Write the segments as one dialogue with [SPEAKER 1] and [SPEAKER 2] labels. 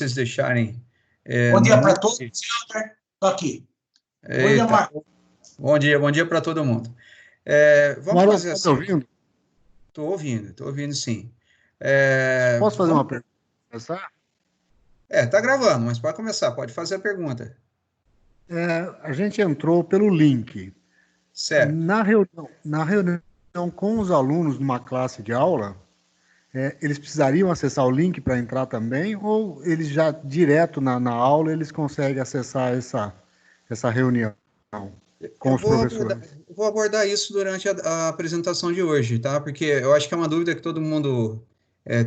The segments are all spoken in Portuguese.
[SPEAKER 1] vocês deixarem...
[SPEAKER 2] Bom dia para todos, Helder. Estou aqui. Bom dia, Marcos.
[SPEAKER 1] Bom dia para todo mundo. Vamos fazer assim. Estou ouvindo sim.
[SPEAKER 3] Posso fazer uma pergunta?
[SPEAKER 1] Está gravando, mas pode começar, pode fazer a pergunta.
[SPEAKER 3] A gente entrou pelo link.
[SPEAKER 1] Certo.
[SPEAKER 3] Na reunião com os alunos numa classe de aula, eles precisariam acessar o link para entrar também, ou eles já, direto na aula, eles conseguem acessar essa reunião com os professores?
[SPEAKER 1] Eu vou abordar isso durante a apresentação de hoje, tá? Porque eu acho que é uma dúvida que todo mundo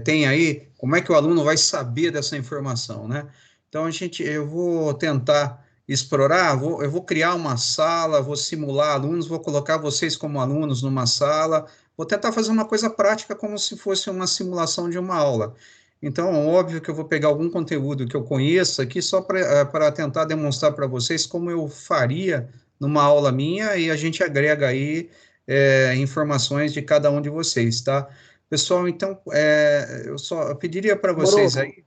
[SPEAKER 1] tem aí, como é que o aluno vai saber dessa informação, né? Então, eu vou tentar explorar, eu vou criar uma sala, vou simular alunos, vou colocar vocês como alunos numa sala, vou tentar fazer uma coisa prática como se fosse uma simulação de uma aula. Então, óbvio que eu vou pegar algum conteúdo que eu conheça aqui só para tentar demonstrar para vocês como eu faria numa aula minha e a gente agrega aí informações de cada um de vocês, tá? Pessoal, então, eu pediria para vocês aí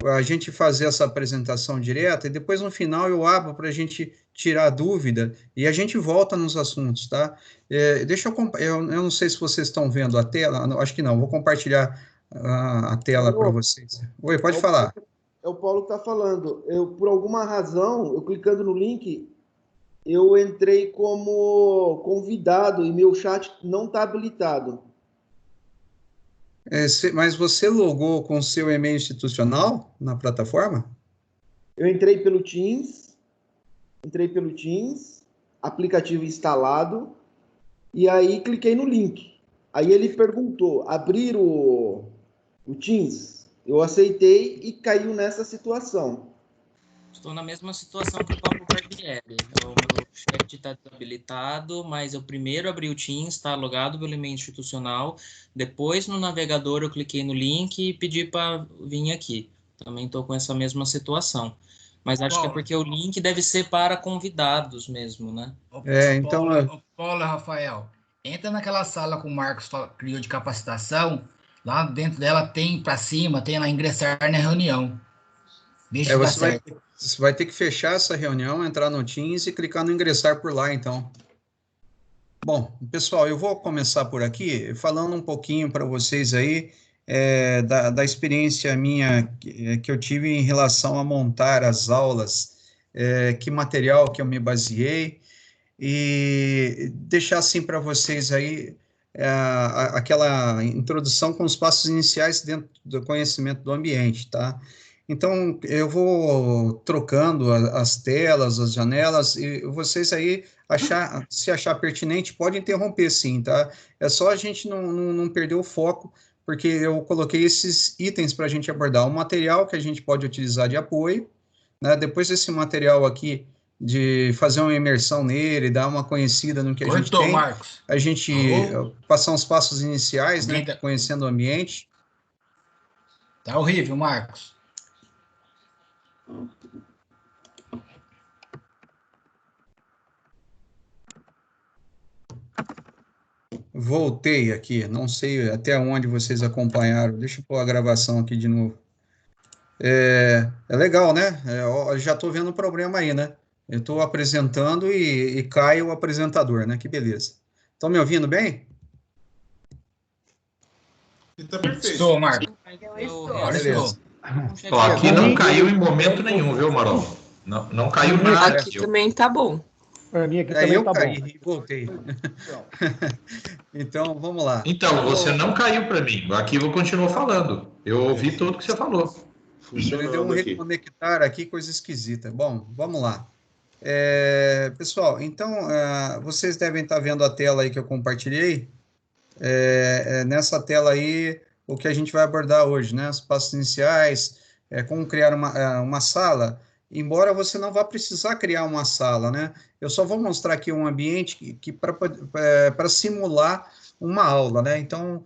[SPEAKER 1] a gente fazer essa apresentação direta e depois no final eu abro para a gente tirar a dúvida e a gente volta nos assuntos, tá? Eu não sei se vocês estão vendo a tela, acho que não, vou compartilhar a tela para vocês. Oi, pode falar.
[SPEAKER 4] É o Paulo que está falando. Por alguma razão, eu clicando no link, eu entrei como convidado e meu chat não está habilitado.
[SPEAKER 1] Mas você logou com o seu e-mail institucional na plataforma?
[SPEAKER 4] Eu entrei pelo Teams, aplicativo instalado, e aí cliquei no link. Aí ele perguntou, abrir o Teams? Eu aceitei e caiu nessa situação.
[SPEAKER 5] Estou na mesma situação que o Paulo Barbieri. O meu chat está desabilitado, mas eu primeiro abri o Teams, está logado pelo e-mail institucional. Depois, no navegador, eu cliquei no link e pedi para vir aqui. Também estou com essa mesma situação. Mas acho que é porque o link deve ser para convidados mesmo, né?
[SPEAKER 2] Paulo e Rafael, entra naquela sala que o Marcos criou de capacitação. Lá dentro dela tem para cima, tem lá ingressar na reunião.
[SPEAKER 1] Você vai ter que fechar essa reunião, entrar no Teams e clicar no ingressar por lá, então. Bom, pessoal, eu vou começar por aqui falando um pouquinho para vocês aí da experiência minha que eu tive em relação a montar as aulas, que material que eu me baseei, e deixar assim para vocês aí aquela introdução com os passos iniciais dentro do conhecimento do ambiente, tá? Então, eu vou trocando as telas, as janelas, e vocês aí, se achar pertinente, pode interromper sim, tá? É só a gente não perder o foco, porque eu coloquei esses itens para a gente abordar. O material que a gente pode utilizar de apoio, né? Depois desse material aqui, de fazer uma imersão nele, dar uma conhecida no que a gente tem,
[SPEAKER 2] Marcos.
[SPEAKER 1] A gente passar uns passos iniciais, né? Conhecendo o ambiente.
[SPEAKER 2] Tá horrível, Marcos.
[SPEAKER 1] Voltei aqui, não sei até onde vocês acompanharam. Deixa eu pôr a gravação aqui de novo. É legal, né? Eu já estou vendo um problema aí, né? Eu estou apresentando e cai o apresentador, né? Que beleza. Estão me ouvindo bem?
[SPEAKER 6] Está perfeito.
[SPEAKER 2] Estou, Marcos.
[SPEAKER 1] Beleza.
[SPEAKER 6] Aqui não caiu em momento nenhum, viu, Marol? Não caiu nada.
[SPEAKER 7] Aqui também tá bom.
[SPEAKER 3] Para mim aqui também tá
[SPEAKER 1] caí
[SPEAKER 3] bom.
[SPEAKER 1] E voltei. Então, vamos lá.
[SPEAKER 6] Então, você não caiu para mim. Aqui eu continuo falando. Eu ouvi tudo que você falou.
[SPEAKER 1] Ele deu um reconectar aqui, coisa esquisita. Bom, vamos lá. Pessoal, então, vocês devem estar vendo a tela aí que eu compartilhei. Nessa tela aí, o que a gente vai abordar hoje, né? Os passos iniciais, como criar uma sala, embora você não vá precisar criar uma sala, né? Eu só vou mostrar aqui um ambiente que para simular uma aula, né? Então,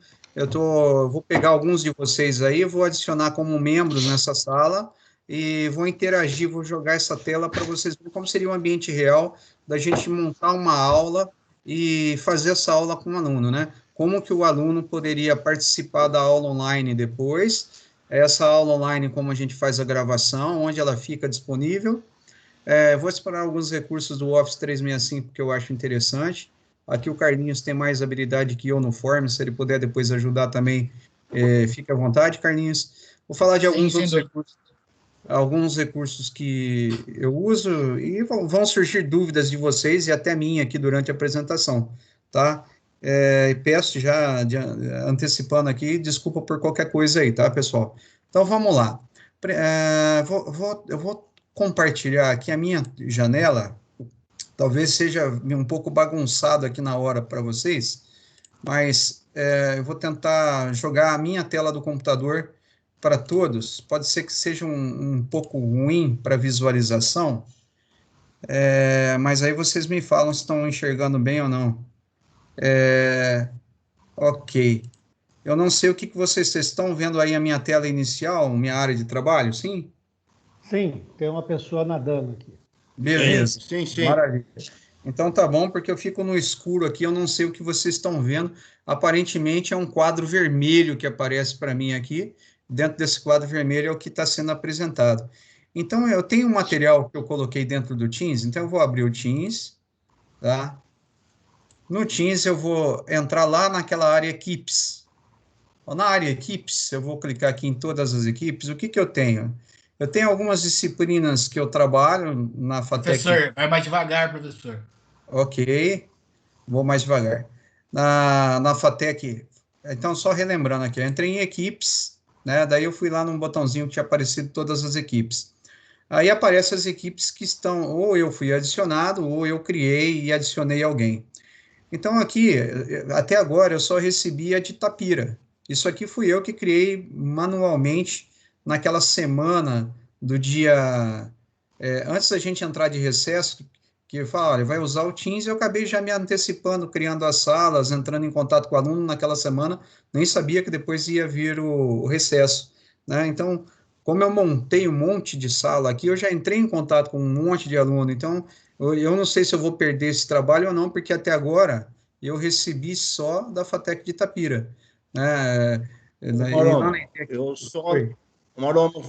[SPEAKER 1] vou pegar alguns de vocês aí, vou adicionar como membros nessa sala e vou interagir, vou jogar essa tela para vocês verem como seria um ambiente real da gente montar uma aula e fazer essa aula com o aluno, né? Como que o aluno poderia participar da aula online depois, essa aula online, como a gente faz a gravação, onde ela fica disponível. Vou explorar alguns recursos do Office 365 que eu acho interessante. Aqui o Carlinhos tem mais habilidade que eu no Form, se ele puder depois ajudar também, fique à vontade, Carlinhos. Vou falar de alguns recursos que eu uso e vão surgir dúvidas de vocês e até minha aqui durante a apresentação, tá? Peço já, antecipando aqui, desculpa por qualquer coisa aí, tá, pessoal? Então, vamos lá. Eu vou compartilhar aqui a minha janela, talvez seja um pouco bagunçado aqui na hora para vocês, mas eu vou tentar jogar a minha tela do computador para todos. Pode ser que seja um pouco ruim para visualização, mas aí vocês me falam se estão enxergando bem ou não. Ok. Eu não sei o que vocês estão vendo aí a minha tela inicial, minha área de trabalho, sim?
[SPEAKER 7] Sim, tem uma pessoa nadando aqui.
[SPEAKER 1] Beleza.
[SPEAKER 8] Sim.
[SPEAKER 1] Maravilha. Então tá bom, porque eu fico no escuro aqui, eu não sei o que vocês estão vendo. Aparentemente é um quadro vermelho que aparece para mim aqui. Dentro desse quadro vermelho é o que está sendo apresentado. Então eu tenho um material que eu coloquei dentro do Teams, então eu vou abrir o Teams, tá? No Teams eu vou entrar lá naquela área Equipes. Na área Equipes, eu vou clicar aqui em todas as equipes. O que eu tenho? Eu tenho algumas disciplinas que eu trabalho na FATEC.
[SPEAKER 2] Professor, vai mais devagar, professor.
[SPEAKER 1] Ok, vou mais devagar. Na FATEC, então só relembrando aqui, eu entrei em equipes, né? Daí eu fui lá num botãozinho que tinha aparecido todas as equipes. Aí aparecem as equipes que estão, ou eu fui adicionado, ou eu criei e adicionei alguém. Então aqui, até agora, eu só recebi a de Itapira. Isso aqui fui eu que criei manualmente naquela semana do dia... antes da gente entrar de recesso, que fala, olha, vai usar o Teams, eu acabei já me antecipando, criando as salas, entrando em contato com o aluno naquela semana, nem sabia que depois ia vir o recesso, né? Então, como eu montei um monte de sala aqui, eu já entrei em contato com um monte de aluno, então eu não sei se eu vou perder esse trabalho ou não, porque até agora eu recebi só da FATEC de Itapira, né?
[SPEAKER 8] Maromo,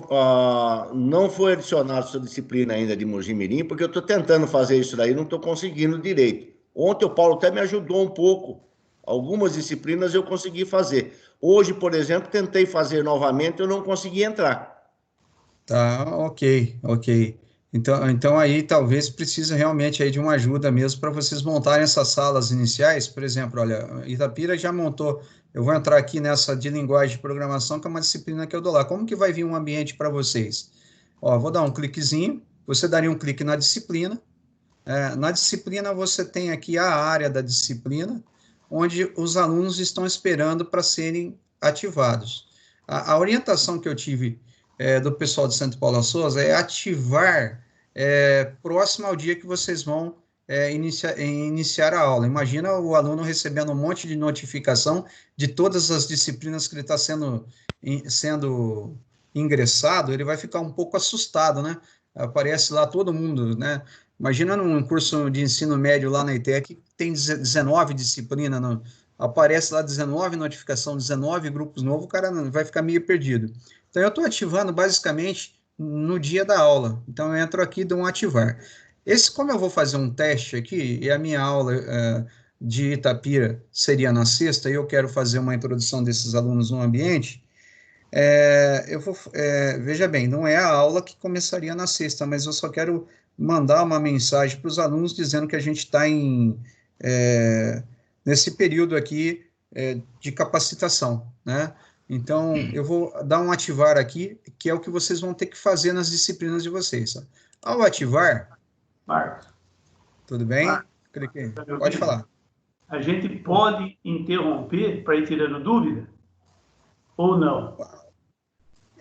[SPEAKER 8] não foi adicionado essa disciplina ainda de Mojimirim, porque eu estou tentando fazer isso daí, não estou conseguindo direito. Ontem o Paulo até me ajudou um pouco. Algumas disciplinas eu consegui fazer. Hoje, por exemplo, tentei fazer novamente, eu não consegui entrar.
[SPEAKER 1] Tá, ok. Então aí talvez precise realmente aí de uma ajuda mesmo para vocês montarem essas salas iniciais. Por exemplo, olha, Itapira já montou, eu vou entrar aqui nessa de linguagem de programação, que é uma disciplina que eu dou lá. Como que vai vir um ambiente para vocês? Vou dar um cliquezinho, você daria um clique na disciplina. Na disciplina você tem aqui a área da disciplina, onde os alunos estão esperando para serem ativados. A orientação que eu tive do pessoal de Santo Paulo Souza é ativar próximo ao dia que vocês vão iniciar a aula. Imagina o aluno recebendo um monte de notificação de todas as disciplinas que ele está sendo ingressado, ele vai ficar um pouco assustado, né? Aparece lá todo mundo, né? Imagina num curso de ensino médio lá na ITEC, tem 19 disciplinas, aparece lá 19 notificação, 19 grupos novos, o cara vai ficar meio perdido. Então, eu estou ativando basicamente no dia da aula. Então, eu entro aqui e dou um ativar. Como eu vou fazer um teste aqui, e a minha aula de Itapira seria na sexta, e eu quero fazer uma introdução desses alunos no ambiente, veja bem, não é a aula que começaria na sexta, mas eu só quero mandar uma mensagem para os alunos dizendo que a gente está nesse período aqui de capacitação, né? Então, eu vou dar um ativar aqui, que é o que vocês vão ter que fazer nas disciplinas de vocês. Tá? Ao ativar...
[SPEAKER 9] Marcos.
[SPEAKER 1] Tudo bem? Cliquei. Pode falar.
[SPEAKER 9] A gente pode interromper para ir tirando dúvida? Ou não?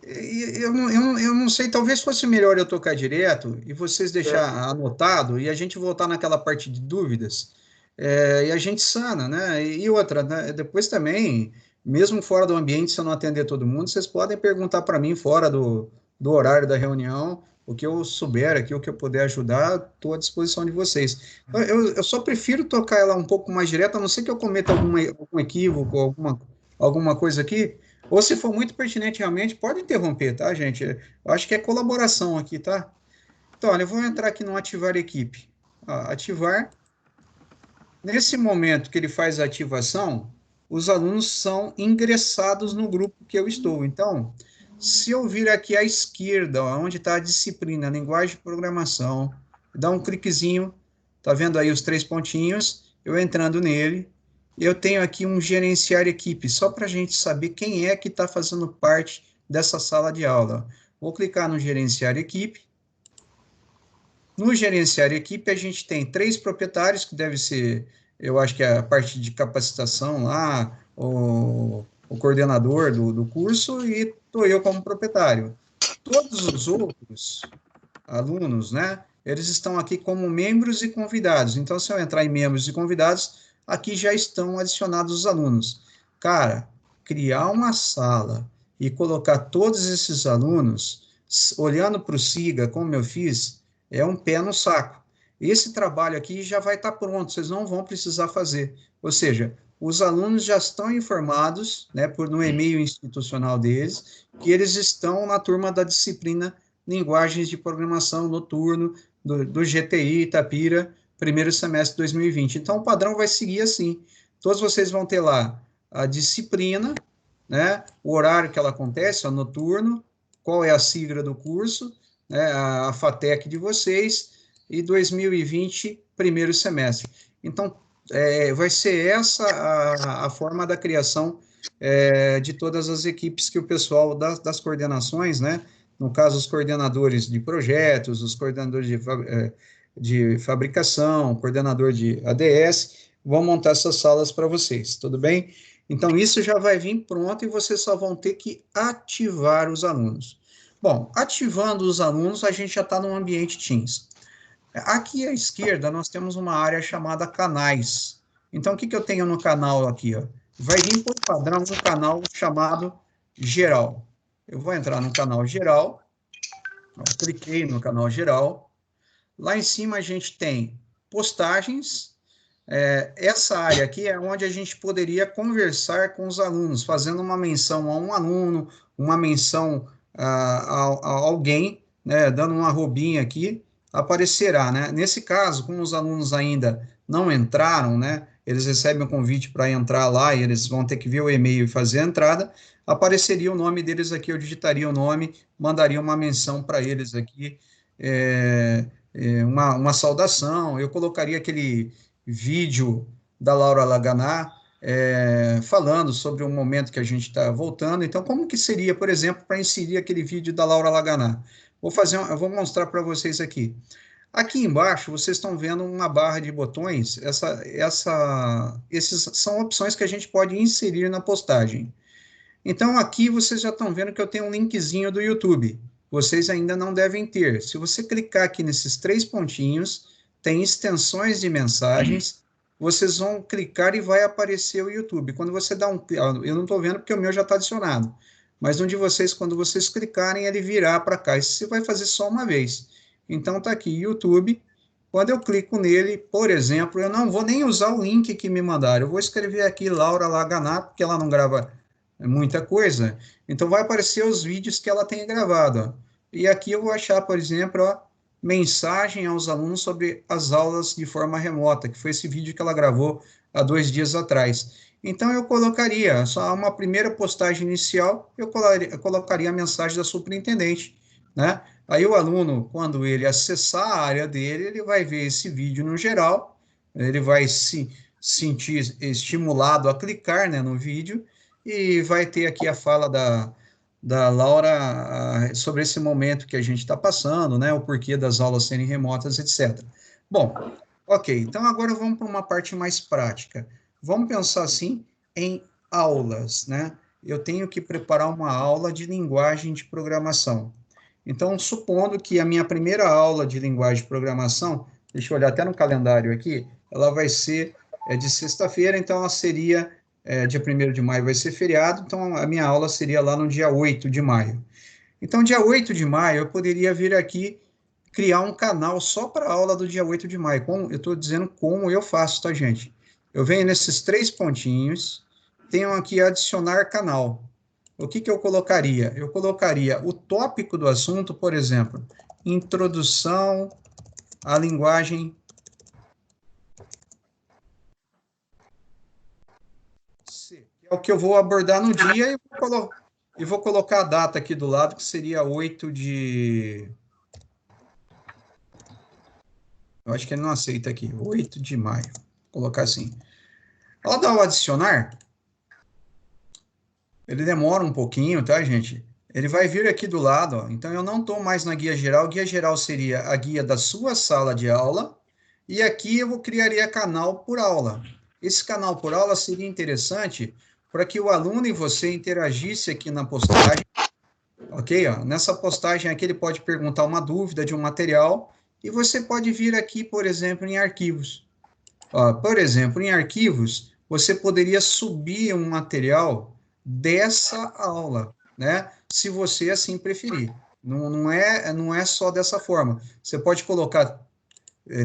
[SPEAKER 1] Eu não sei, talvez fosse melhor eu tocar direto e vocês deixar anotado e a gente voltar naquela parte de dúvidas e a gente sana, né? E outra, né? Depois também... Mesmo fora do ambiente, se eu não atender todo mundo, vocês podem perguntar para mim fora do horário da reunião, o que eu souber aqui, o que eu puder ajudar, estou à disposição de vocês. Eu só prefiro tocar ela um pouco mais direto, a não ser que eu cometa algum equívoco, alguma coisa aqui, Ou se for muito pertinente realmente, pode interromper, tá, gente? Eu acho que é colaboração aqui, tá? Então, olha, eu vou entrar aqui no ativar equipe. Ó, ativar. Nesse momento que ele faz a ativação, os alunos são ingressados no grupo que eu estou. Então, se eu vir aqui à esquerda, ó, onde está a disciplina, linguagem de programação, dá um cliquezinho, tá vendo aí os 3 pontinhos? Eu entrando nele, eu tenho aqui um gerenciar equipe, só para a gente saber quem é que está fazendo parte dessa sala de aula. Vou clicar no gerenciar equipe. No gerenciar equipe, a gente tem 3 proprietários, que deve ser, eu acho que é a parte de capacitação lá, o coordenador do curso, e estou eu como proprietário. Todos os outros alunos, né, eles estão aqui como membros e convidados. Então, se eu entrar em membros e convidados, aqui já estão adicionados os alunos. Cara, criar uma sala e colocar todos esses alunos, olhando para o SIGA, como eu fiz, é um pé no saco. Esse trabalho aqui já vai estar pronto, vocês não vão precisar fazer. Ou seja, os alunos já estão informados, né, no e-mail institucional deles, que eles estão na turma da disciplina Linguagens de Programação Noturno do GTI Itapira, primeiro semestre de 2020. Então, o padrão vai seguir assim. Todos vocês vão ter lá a disciplina, né, o horário que ela acontece, o noturno, qual é a sigla do curso, né, a FATEC de vocês, e 2020, primeiro semestre. Então, vai ser essa a forma da criação de todas as equipes que o pessoal das coordenações, né, no caso, os coordenadores de projetos, os coordenadores de fabricação, coordenador de ADS, vão montar essas salas para vocês, tudo bem? Então, isso já vai vir pronto e vocês só vão ter que ativar os alunos. Bom, ativando os alunos, a gente já está no ambiente Teams. Aqui à esquerda, nós temos uma área chamada canais. Então, o que eu tenho no canal aqui? Ó? Vai vir por padrão um canal chamado geral. Eu vou entrar no canal geral, ó, cliquei no canal geral. Lá em cima a gente tem postagens. Essa área aqui é onde a gente poderia conversar com os alunos, fazendo uma menção a um aluno, uma menção a alguém, né, dando uma arrobinha aqui, aparecerá, né? Nesse caso, como os alunos ainda não entraram, né, eles recebem o convite para entrar lá e eles vão ter que ver o e-mail e fazer a entrada, apareceria o nome deles aqui, eu digitaria o nome, mandaria uma menção para eles aqui, uma saudação, eu colocaria aquele vídeo da Laura Laganá, falando sobre o momento que a gente está voltando. Então, como que seria, por exemplo, para inserir aquele vídeo da Laura Laganá? Eu vou mostrar para vocês aqui. Aqui embaixo, vocês estão vendo uma barra de botões. Esses são opções que a gente pode inserir na postagem. Então, aqui vocês já estão vendo que eu tenho um linkzinho do YouTube. Vocês ainda não devem ter. Se você clicar aqui nesses 3 pontinhos, tem extensões de mensagens, vocês vão clicar e vai aparecer o YouTube. Quando você dá eu não estou vendo porque o meu já está adicionado, mas um de vocês, quando vocês clicarem, ele virá para cá. Isso você vai fazer só uma vez. Então, está aqui, YouTube. Quando eu clico nele, por exemplo, eu não vou nem usar o link que me mandaram. Eu vou escrever aqui Laura Laganá, porque ela não grava muita coisa. Então, vai aparecer os vídeos que ela tem gravado. Ó. E aqui eu vou achar, por exemplo, ó, mensagem aos alunos sobre as aulas de forma remota, que foi esse vídeo que ela gravou há 2 dias atrás. Então, eu colocaria, só uma primeira postagem inicial, eu colocaria a mensagem da superintendente, né? Aí o aluno, quando ele acessar a área dele, ele vai ver esse vídeo no geral, ele vai se sentir estimulado a clicar, né, no vídeo, e vai ter aqui a fala da Laura sobre esse momento que a gente está passando, né, o porquê das aulas serem remotas, etc. Bom, ok, então agora vamos para uma parte mais prática. Vamos pensar assim em aulas, né? Eu tenho que preparar uma aula de linguagem de programação. Então, supondo que a minha primeira aula de linguagem de programação, deixa eu olhar até no calendário aqui, ela vai ser de sexta-feira, então ela seria dia 1º de maio vai ser feriado, então a minha aula seria lá no dia 8 de maio. Então, dia 8 de maio, eu poderia vir aqui criar um canal só para a aula do dia 8 de maio. Eu estou dizendo como eu faço, tá, gente? Eu venho nesses 3 pontinhos, tenho aqui adicionar canal. o que eu colocaria? Eu colocaria o tópico do assunto, por exemplo, introdução à linguagem C, que é o que eu vou abordar no dia, e vou colocar a data aqui do lado, que seria 8 de... Eu acho que ele não aceita aqui, 8 de maio. Vou colocar assim. Ao dar o adicionar, ele demora um pouquinho, tá, gente? Ele vai vir aqui do lado, ó. Então eu não estou mais na guia geral. Guia geral seria a guia da sua sala de aula. E aqui eu criaria canal por aula. Esse canal por aula seria interessante para que o aluno e você interagisse aqui na postagem. Ok? Ó, nessa postagem aqui ele pode perguntar uma dúvida de um material e você pode vir aqui, por exemplo, em arquivos. Ó, por exemplo, em arquivos, você poderia subir um material dessa aula, né? Se você assim preferir. Não é só dessa forma. Você pode colocar...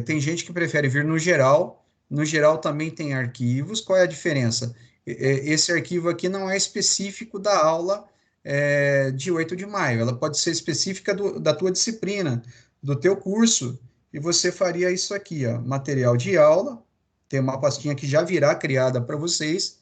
[SPEAKER 1] tem gente que prefere vir no geral. No geral também tem arquivos. Qual é a diferença? Esse arquivo aqui não é específico da aula de 8 de maio. Ela pode ser específica da tua disciplina, do teu curso. E você faria isso aqui, ó, material de aula. Tem uma pastinha que já virá criada para vocês.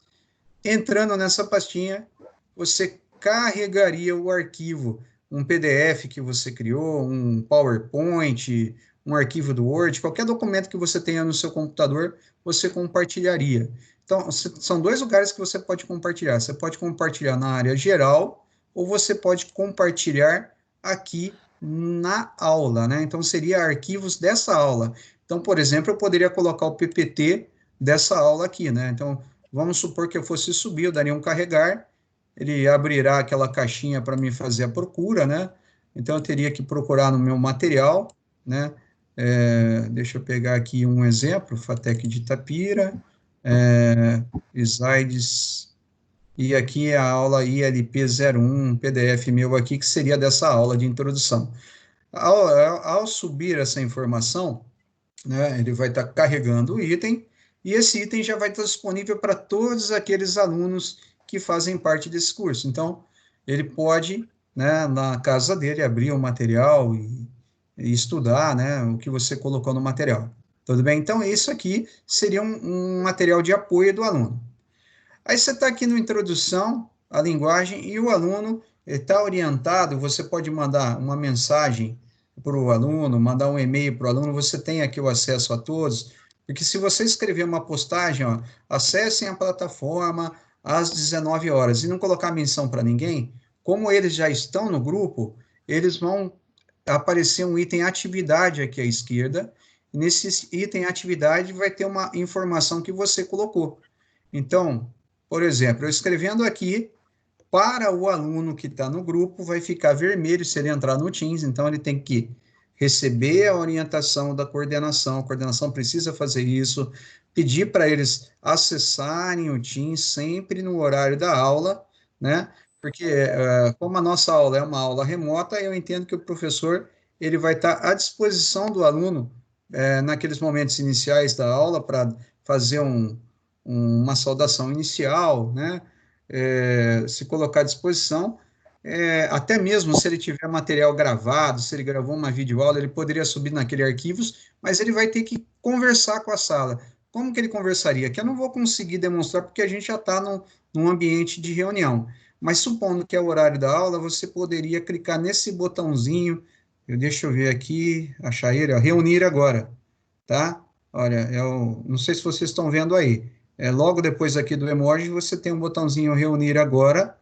[SPEAKER 1] Entrando nessa pastinha, você carregaria o arquivo, um PDF que você criou, um PowerPoint, um arquivo do Word, qualquer documento que você tenha no seu computador, você compartilharia. Então, são dois lugares que você pode compartilhar. Você pode compartilhar na área geral, ou você pode compartilhar aqui na aula, né? Então, seria arquivos dessa aula. Então, por exemplo, eu poderia colocar o PPT dessa aula aqui, né? Então, vamos supor que eu fosse subir, eu daria um carregar, ele abrirá aquela caixinha para mim fazer a procura, né? Então, eu teria que procurar no meu material, né? Deixa eu pegar aqui um exemplo, FATEC de Itapira, slides, e aqui é a aula ILP 01, PDF meu aqui, que seria dessa aula de introdução. Ao subir essa informação, né, ele vai estar carregando o item, e esse item já vai estar disponível para todos aqueles alunos que fazem parte desse curso. Então, ele pode, né, na casa dele, abrir o material e estudar, né, o que você colocou no material. Tudo bem? Então, isso aqui seria um material de apoio do aluno. Aí você está aqui no introdução à linguagem e o aluno está orientado, você pode mandar uma mensagem para o aluno, mandar um e-mail para o aluno, você tem aqui o acesso a todos, porque se você escrever uma postagem, ó, acessem a plataforma às 19 horas e não colocar menção para ninguém, como eles já estão no grupo, eles vão aparecer um item atividade aqui à esquerda, e nesse item atividade vai ter uma informação que você colocou. Então, por exemplo, eu escrevendo aqui, para o aluno que está no grupo, vai ficar vermelho se ele entrar no Teams, então ele tem que receber a orientação da coordenação, a coordenação precisa fazer isso, pedir para eles acessarem o Teams sempre no horário da aula, né? Porque como a nossa aula é uma aula remota, eu entendo que o professor ele vai estar à disposição do aluno naqueles momentos iniciais da aula para fazer uma saudação inicial, né? Se colocar à disposição, até mesmo se ele tiver material gravado, se ele gravou uma videoaula, ele poderia subir naquele arquivos, mas ele vai ter que conversar com a sala. Como que ele conversaria? Que eu não vou conseguir demonstrar porque a gente já está num ambiente de reunião. Mas supondo que é o horário da aula, você poderia clicar nesse botãozinho, deixa eu ver aqui, achar ele, ó, reunir agora, tá? Olha, não sei se vocês estão vendo aí. Logo depois aqui do emoji, você tem um botãozinho reunir agora,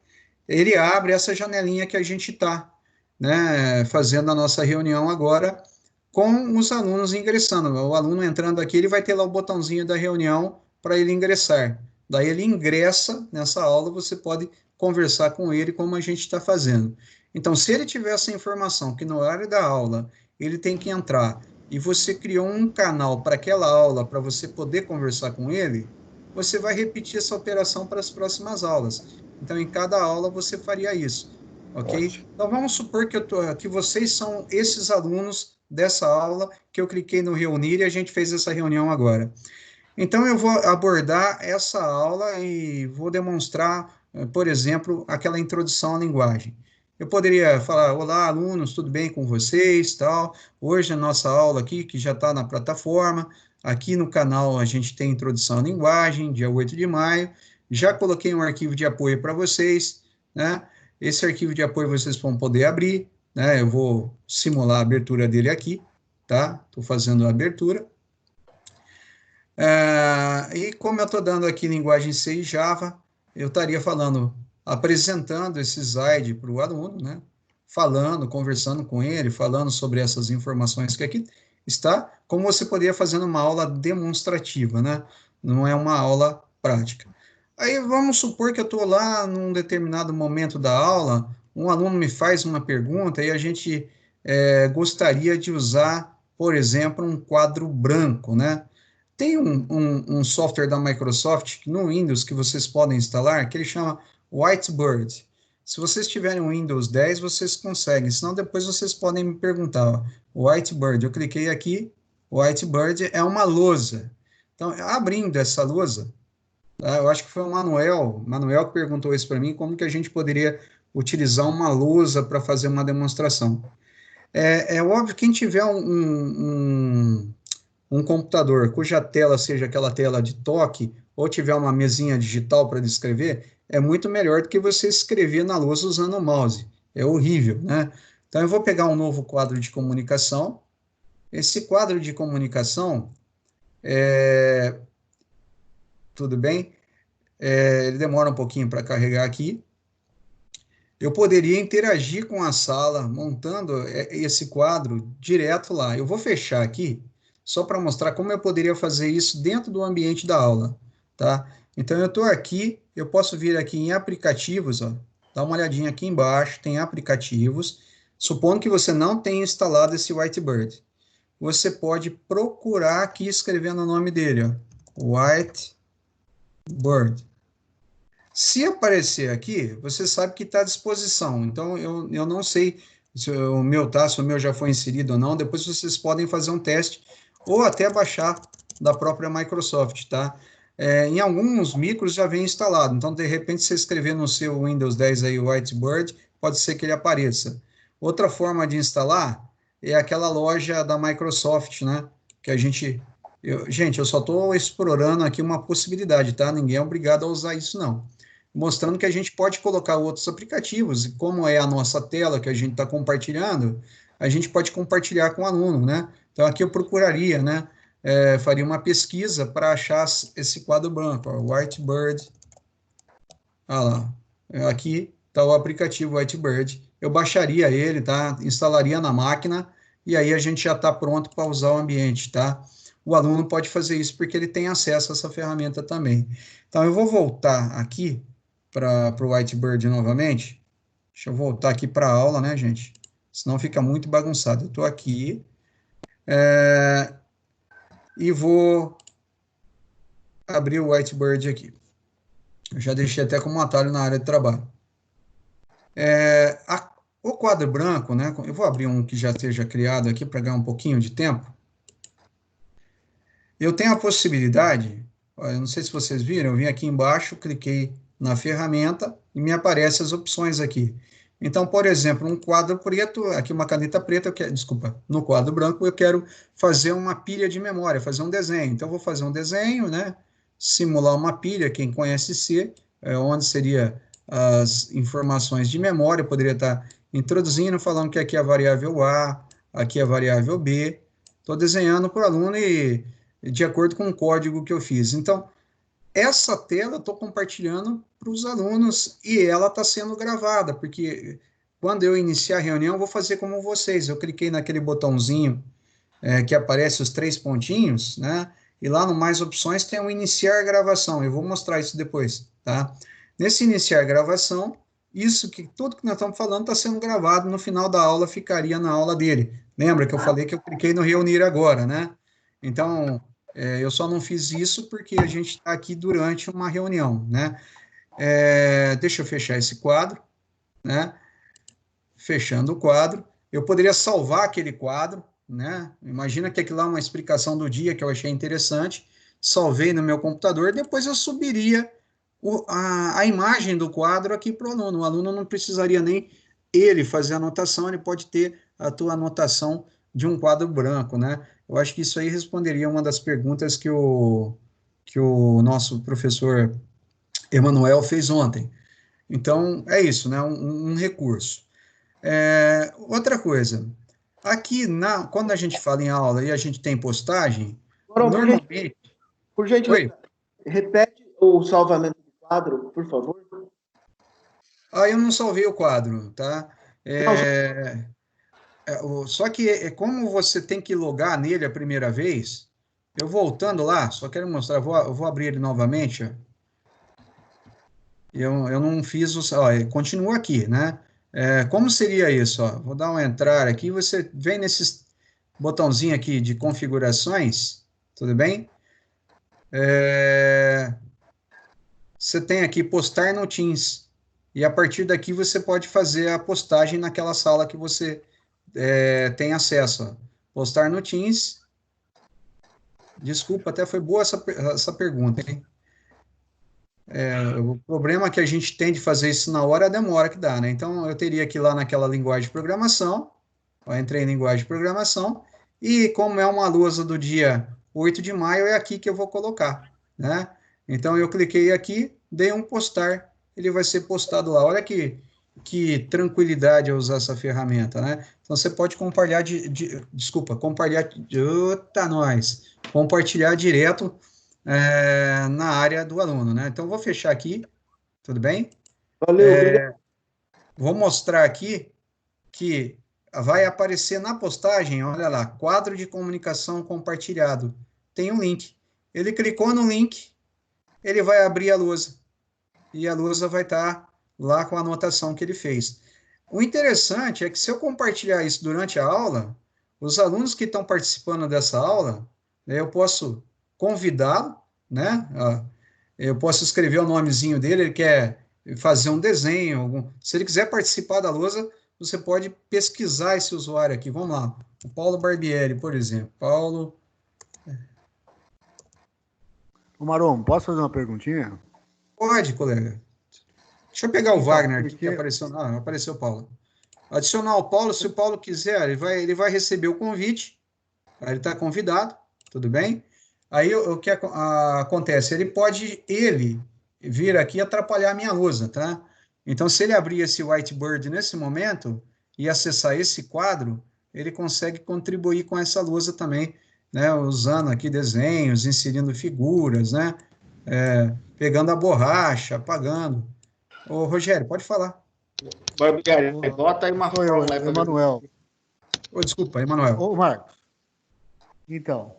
[SPEAKER 1] ele abre essa janelinha que a gente está, né, fazendo a nossa reunião agora com os alunos ingressando. O aluno entrando aqui, ele vai ter lá o botãozinho da reunião para ele ingressar. Daí ele ingressa nessa aula, você pode conversar com ele como a gente está fazendo. Então, se ele tiver essa informação que no horário da aula ele tem que entrar e você criou um canal para aquela aula para você poder conversar com ele, você vai repetir essa operação para as próximas aulas. Então, em cada aula você faria isso, ok? Ótimo. Então, vamos supor que vocês são esses alunos dessa aula que eu cliquei no reunir e a gente fez essa reunião agora. Então, eu vou abordar essa aula e vou demonstrar por exemplo, aquela introdução à linguagem. Eu poderia falar, olá, alunos, tudo bem com vocês, tal? Hoje a nossa aula aqui, que já está na plataforma, aqui no canal a gente tem introdução à linguagem, dia 8 de maio, já coloquei um arquivo de apoio para vocês, né? Esse arquivo de apoio vocês vão poder abrir, né? Eu vou simular a abertura dele aqui, tá? Estou fazendo a abertura. E como eu estou dando aqui linguagem C e Java, eu estaria falando, apresentando esse slide para o aluno, né? Falando, conversando com ele, falando sobre essas informações que aqui está, como você poderia fazer numa aula demonstrativa, né? Não é uma aula prática. Aí vamos supor que eu estou lá num determinado momento da aula, um aluno me faz uma pergunta e a gente gostaria de usar, por exemplo, um quadro branco, né? Tem um software da Microsoft no Windows que vocês podem instalar, que ele chama Whitebird. Se vocês tiverem o Windows 10, vocês conseguem, senão depois vocês podem me perguntar. Ó, Whitebird, eu cliquei aqui, Whitebird é uma lousa. Então, abrindo essa lousa, eu acho que foi o Manuel que perguntou isso para mim, como que a gente poderia utilizar uma lousa para fazer uma demonstração. É óbvio, quem tiver um computador cuja tela seja aquela tela de toque, ou tiver uma mesinha digital para escrever, é muito melhor do que você escrever na lousa usando o mouse. É horrível, né? Então, eu vou pegar um novo quadro de comunicação. Esse quadro de comunicação, tudo bem? Ele demora um pouquinho para carregar aqui. Eu poderia interagir com a sala, montando esse quadro direto lá. Eu vou fechar aqui, só para mostrar como eu poderia fazer isso dentro do ambiente da aula, tá? Então, eu estou aqui, eu posso vir aqui em aplicativos, ó, dá uma olhadinha aqui embaixo, tem aplicativos. Supondo que você não tenha instalado esse Whitebird, você pode procurar aqui escrevendo o nome dele, ó, Whitebird. Se aparecer aqui, você sabe que está à disposição. Então, eu não sei se o meu já foi inserido ou não. Depois vocês podem fazer um teste ou até baixar da própria Microsoft, tá? Em alguns micros já vem instalado. Então, de repente, você escrever no seu Windows 10 aí, Whitebird, pode ser que ele apareça. Outra forma de instalar é aquela loja da Microsoft, né? Que a gente... Gente, eu só estou explorando aqui uma possibilidade, tá? Ninguém é obrigado a usar isso, não. Mostrando que a gente pode colocar outros aplicativos, e como é a nossa tela que a gente está compartilhando, a gente pode compartilhar com o aluno, né? Então, aqui eu procuraria, né? Faria uma pesquisa para achar esse quadro branco, ó, Whitebird. Lá. Aqui está o aplicativo Whitebird. Eu baixaria ele, tá? Instalaria na máquina, e aí a gente já está pronto para usar o ambiente, tá? O aluno pode fazer isso porque ele tem acesso a essa ferramenta também. Então, eu vou voltar aqui para o Whitebird novamente. Deixa eu voltar aqui para a aula, né, gente? Senão fica muito bagunçado. Eu estou aqui e vou abrir o Whitebird aqui. Eu já deixei até como atalho na área de trabalho. O quadro branco, né? Eu vou abrir um que já esteja criado aqui para ganhar um pouquinho de tempo. Eu tenho a possibilidade, eu não sei se vocês viram, eu vim aqui embaixo, cliquei na ferramenta e me aparecem as opções aqui. Então, por exemplo, um quadro preto, aqui uma caneta preta, no quadro branco eu quero fazer uma pilha de memória, fazer um desenho. Então, eu vou fazer um desenho, né? Simular uma pilha, quem conhece C, onde seria as informações de memória, eu poderia estar introduzindo, falando que aqui é a variável A, aqui é a variável B. Estou desenhando para o aluno e de acordo com o código que eu fiz. Então, essa tela eu estou compartilhando para os alunos e ela está sendo gravada, porque quando eu iniciar a reunião, eu vou fazer como vocês. Eu cliquei naquele botãozinho que aparece os 3 pontinhos, né? E lá no Mais Opções tem o Iniciar Gravação. Eu vou mostrar isso depois, tá? Nesse Iniciar Gravação, tudo que nós estamos falando está sendo gravado. No final da aula, ficaria na aula dele. Lembra que eu falei que eu cliquei no Reunir Agora, né? Então, eu só não fiz isso porque a gente está aqui durante uma reunião, né? Deixa eu fechar esse quadro, né? Fechando o quadro. Eu poderia salvar aquele quadro, né? Imagina que aquilo lá é uma explicação do dia que eu achei interessante. Salvei no meu computador, depois eu subiria a imagem do quadro aqui para o aluno. O aluno não precisaria nem ele fazer a anotação, ele pode ter a tua anotação de um quadro branco, né? Eu acho que isso aí responderia uma das perguntas que o nosso professor Emanuel fez ontem. Então, é isso, né? Um recurso. Outra coisa, aqui, quando a gente fala em aula e a gente tem postagem, normalmente...
[SPEAKER 4] Por gentileza, repete o salvamento do quadro, por favor.
[SPEAKER 1] Eu não salvei o quadro, tá? Só que como você tem que logar nele a primeira vez, eu voltando lá, só quero mostrar, eu vou abrir ele novamente, ó. Eu não fiz continua aqui, né? Como seria isso? Ó? Vou dar uma entrar aqui, você vem nesse botãozinho aqui de configurações, tudo bem? Você tem aqui postar no Teams, e a partir daqui você pode fazer a postagem naquela sala que você tem acesso. Ó. Postar no Teams. Desculpa, até foi boa essa pergunta, hein? O problema que a gente tem de fazer isso na hora é a demora que dá, né? Então, eu teria que ir lá naquela linguagem de programação, eu entrei em linguagem de programação, e como é uma lousa do dia 8 de maio, é aqui que eu vou colocar, né? Então, eu cliquei aqui, dei um postar, ele vai ser postado lá. Olha que tranquilidade ao usar essa ferramenta, né? Então, você pode compartilhar, compartilhar direto na área do aluno, né? Então, vou fechar aqui, tudo bem?
[SPEAKER 4] Valeu, obrigado.
[SPEAKER 1] Vou mostrar aqui que vai aparecer na postagem, olha lá, quadro de comunicação compartilhado. Tem um link. Ele clicou no link, ele vai abrir a lousa. E a lousa vai estar lá com a anotação que ele fez. O interessante é que se eu compartilhar isso durante a aula, os alunos que estão participando dessa aula, eu posso convidá-lo, né? Eu posso escrever o nomezinho dele, ele quer fazer um desenho, se ele quiser participar da lousa, você pode pesquisar esse usuário aqui. Vamos lá, o Paulo Barbieri, por exemplo. Paulo...
[SPEAKER 3] Ô Marom, posso fazer uma perguntinha?
[SPEAKER 1] Pode, colega. Deixa eu pegar o Wagner aqui, que apareceu. Não, apareceu o Paulo. Adicionar o Paulo, se o Paulo quiser, ele vai receber o convite, ele está convidado, tudo bem? Aí o que acontece? Ele pode vir aqui atrapalhar a minha lousa, tá? Então, se ele abrir esse whiteboard nesse momento e acessar esse quadro, ele consegue contribuir com essa lousa também, né? Usando aqui desenhos, inserindo figuras, né? Pegando a borracha, apagando. Ô, Rogério, pode falar.
[SPEAKER 8] Barbieri, bota aí uma fórmula.
[SPEAKER 3] Emanuel.
[SPEAKER 1] Desculpa, Emanuel.
[SPEAKER 3] Ô, Marcos. Então,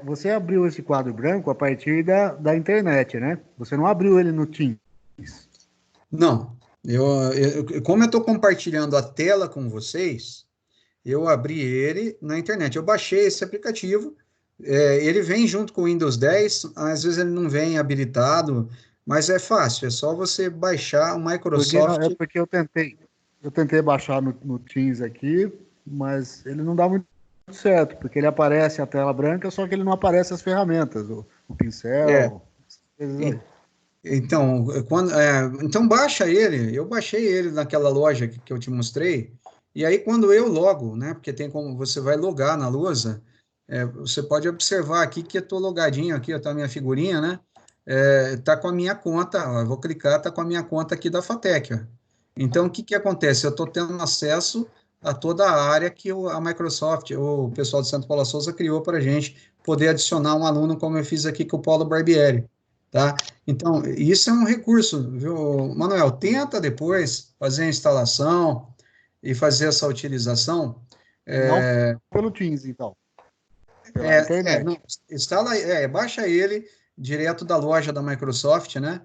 [SPEAKER 3] você abriu esse quadro branco a partir da internet, né? Você não abriu ele no Teams.
[SPEAKER 1] Não. Como eu estou compartilhando a tela com vocês, eu abri ele na internet. Eu baixei esse aplicativo. Ele vem junto com o Windows 10. Às vezes ele não vem habilitado, mas é fácil. É só você baixar o Microsoft.
[SPEAKER 3] Porque eu tentei baixar no Teams aqui, mas ele não dá muito certo, porque ele aparece a tela branca, só que ele não aparece as ferramentas, o pincel.
[SPEAKER 1] Então, então baixa ele. Eu baixei ele naquela loja que eu te mostrei. E aí, quando eu logo, né? Porque tem como você vai logar na lousa, você pode observar aqui que eu estou logadinho aqui, tá a minha figurinha, né? Tá com a minha conta, ó, eu vou clicar, tá com a minha conta aqui da FATEC, ó. Então, o que acontece? Eu estou tendo acesso a toda a área que a Microsoft, o pessoal de Santo Paula Souza criou para a gente poder adicionar um aluno, como eu fiz aqui com o Paulo Barbieri, tá? Então, isso é um recurso, viu, Manuel? Tenta depois fazer a instalação e fazer essa utilização.
[SPEAKER 3] Não pelo Teams, então. Pela internet.
[SPEAKER 1] Baixa ele direto da loja da Microsoft, né?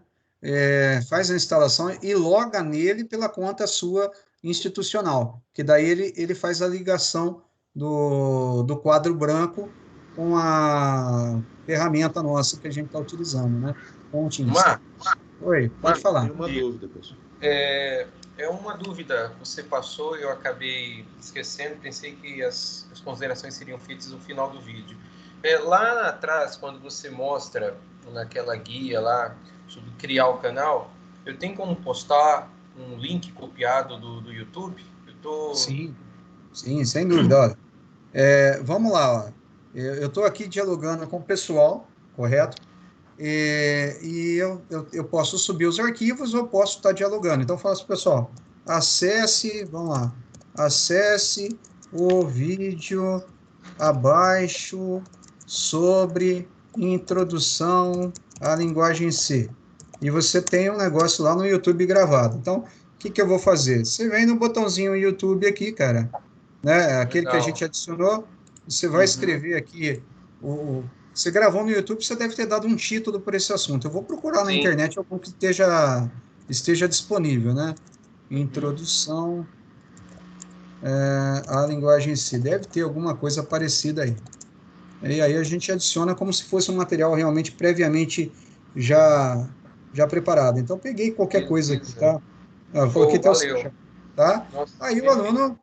[SPEAKER 1] Faz a instalação e loga nele pela conta sua institucional, que daí ele faz a ligação do quadro branco com a ferramenta nossa que a gente está utilizando, né? Com o Teams. Oi, pode falar.
[SPEAKER 10] Tem uma dúvida, pessoal. É uma dúvida, você passou, eu acabei esquecendo, pensei que as considerações seriam feitas no final do vídeo. Lá atrás, quando você mostra naquela guia lá, sobre criar o canal, eu tenho como postar um link copiado do YouTube?
[SPEAKER 1] Sim, sem dúvida. Olha, vamos lá, ó. Eu estou aqui dialogando com o pessoal, correto? E eu posso subir os arquivos ou posso estar dialogando. Então, eu falo assim, pessoal, vamos lá, acesse o vídeo abaixo sobre introdução à linguagem C. E você tem um negócio lá no YouTube gravado. Então, o que eu vou fazer? Você vem no botãozinho YouTube aqui, cara, né? Aquele que a gente adicionou, você vai escrever aqui você gravou no YouTube, você deve ter dado um título por esse assunto. Eu vou procurar na internet algum que esteja disponível, né? Introdução à linguagem C. Deve ter alguma coisa parecida aí. E aí a gente adiciona como se fosse um material realmente previamente já preparado. Então, peguei qualquer coisa aqui, tá? Vou aqui até o seu, tá?
[SPEAKER 10] Nossa,
[SPEAKER 1] aí o aluno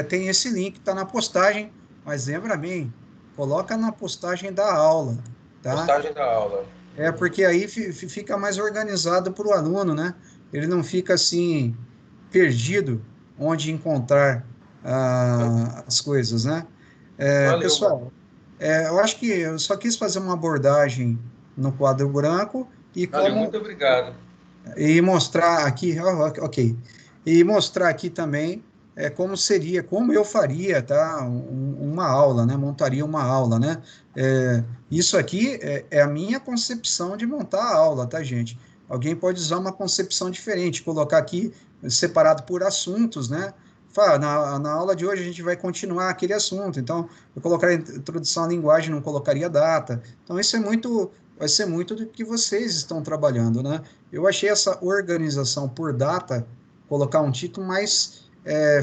[SPEAKER 1] tem esse link, está na postagem, mas lembra bem, coloca na postagem da aula, tá?
[SPEAKER 10] Postagem da aula.
[SPEAKER 1] Porque aí fica mais organizado para o aluno, né? Ele não fica assim, perdido onde encontrar as coisas, né?
[SPEAKER 10] Valeu,
[SPEAKER 1] pessoal, eu acho que eu só quis fazer uma abordagem no quadro branco e
[SPEAKER 10] Valeu, muito obrigado.
[SPEAKER 1] E mostrar aqui, ok, e mostrar aqui também como eu faria, tá, uma aula, né, montaria uma aula, né, isso aqui é a minha concepção de montar a aula, tá, gente? Alguém pode usar uma concepção diferente, colocar aqui separado por assuntos, né, na aula de hoje a gente vai continuar aquele assunto, então eu colocaria introdução à linguagem, não colocaria data, então isso vai ser muito do que vocês estão trabalhando, né? Eu achei essa organização por data, colocar um título mais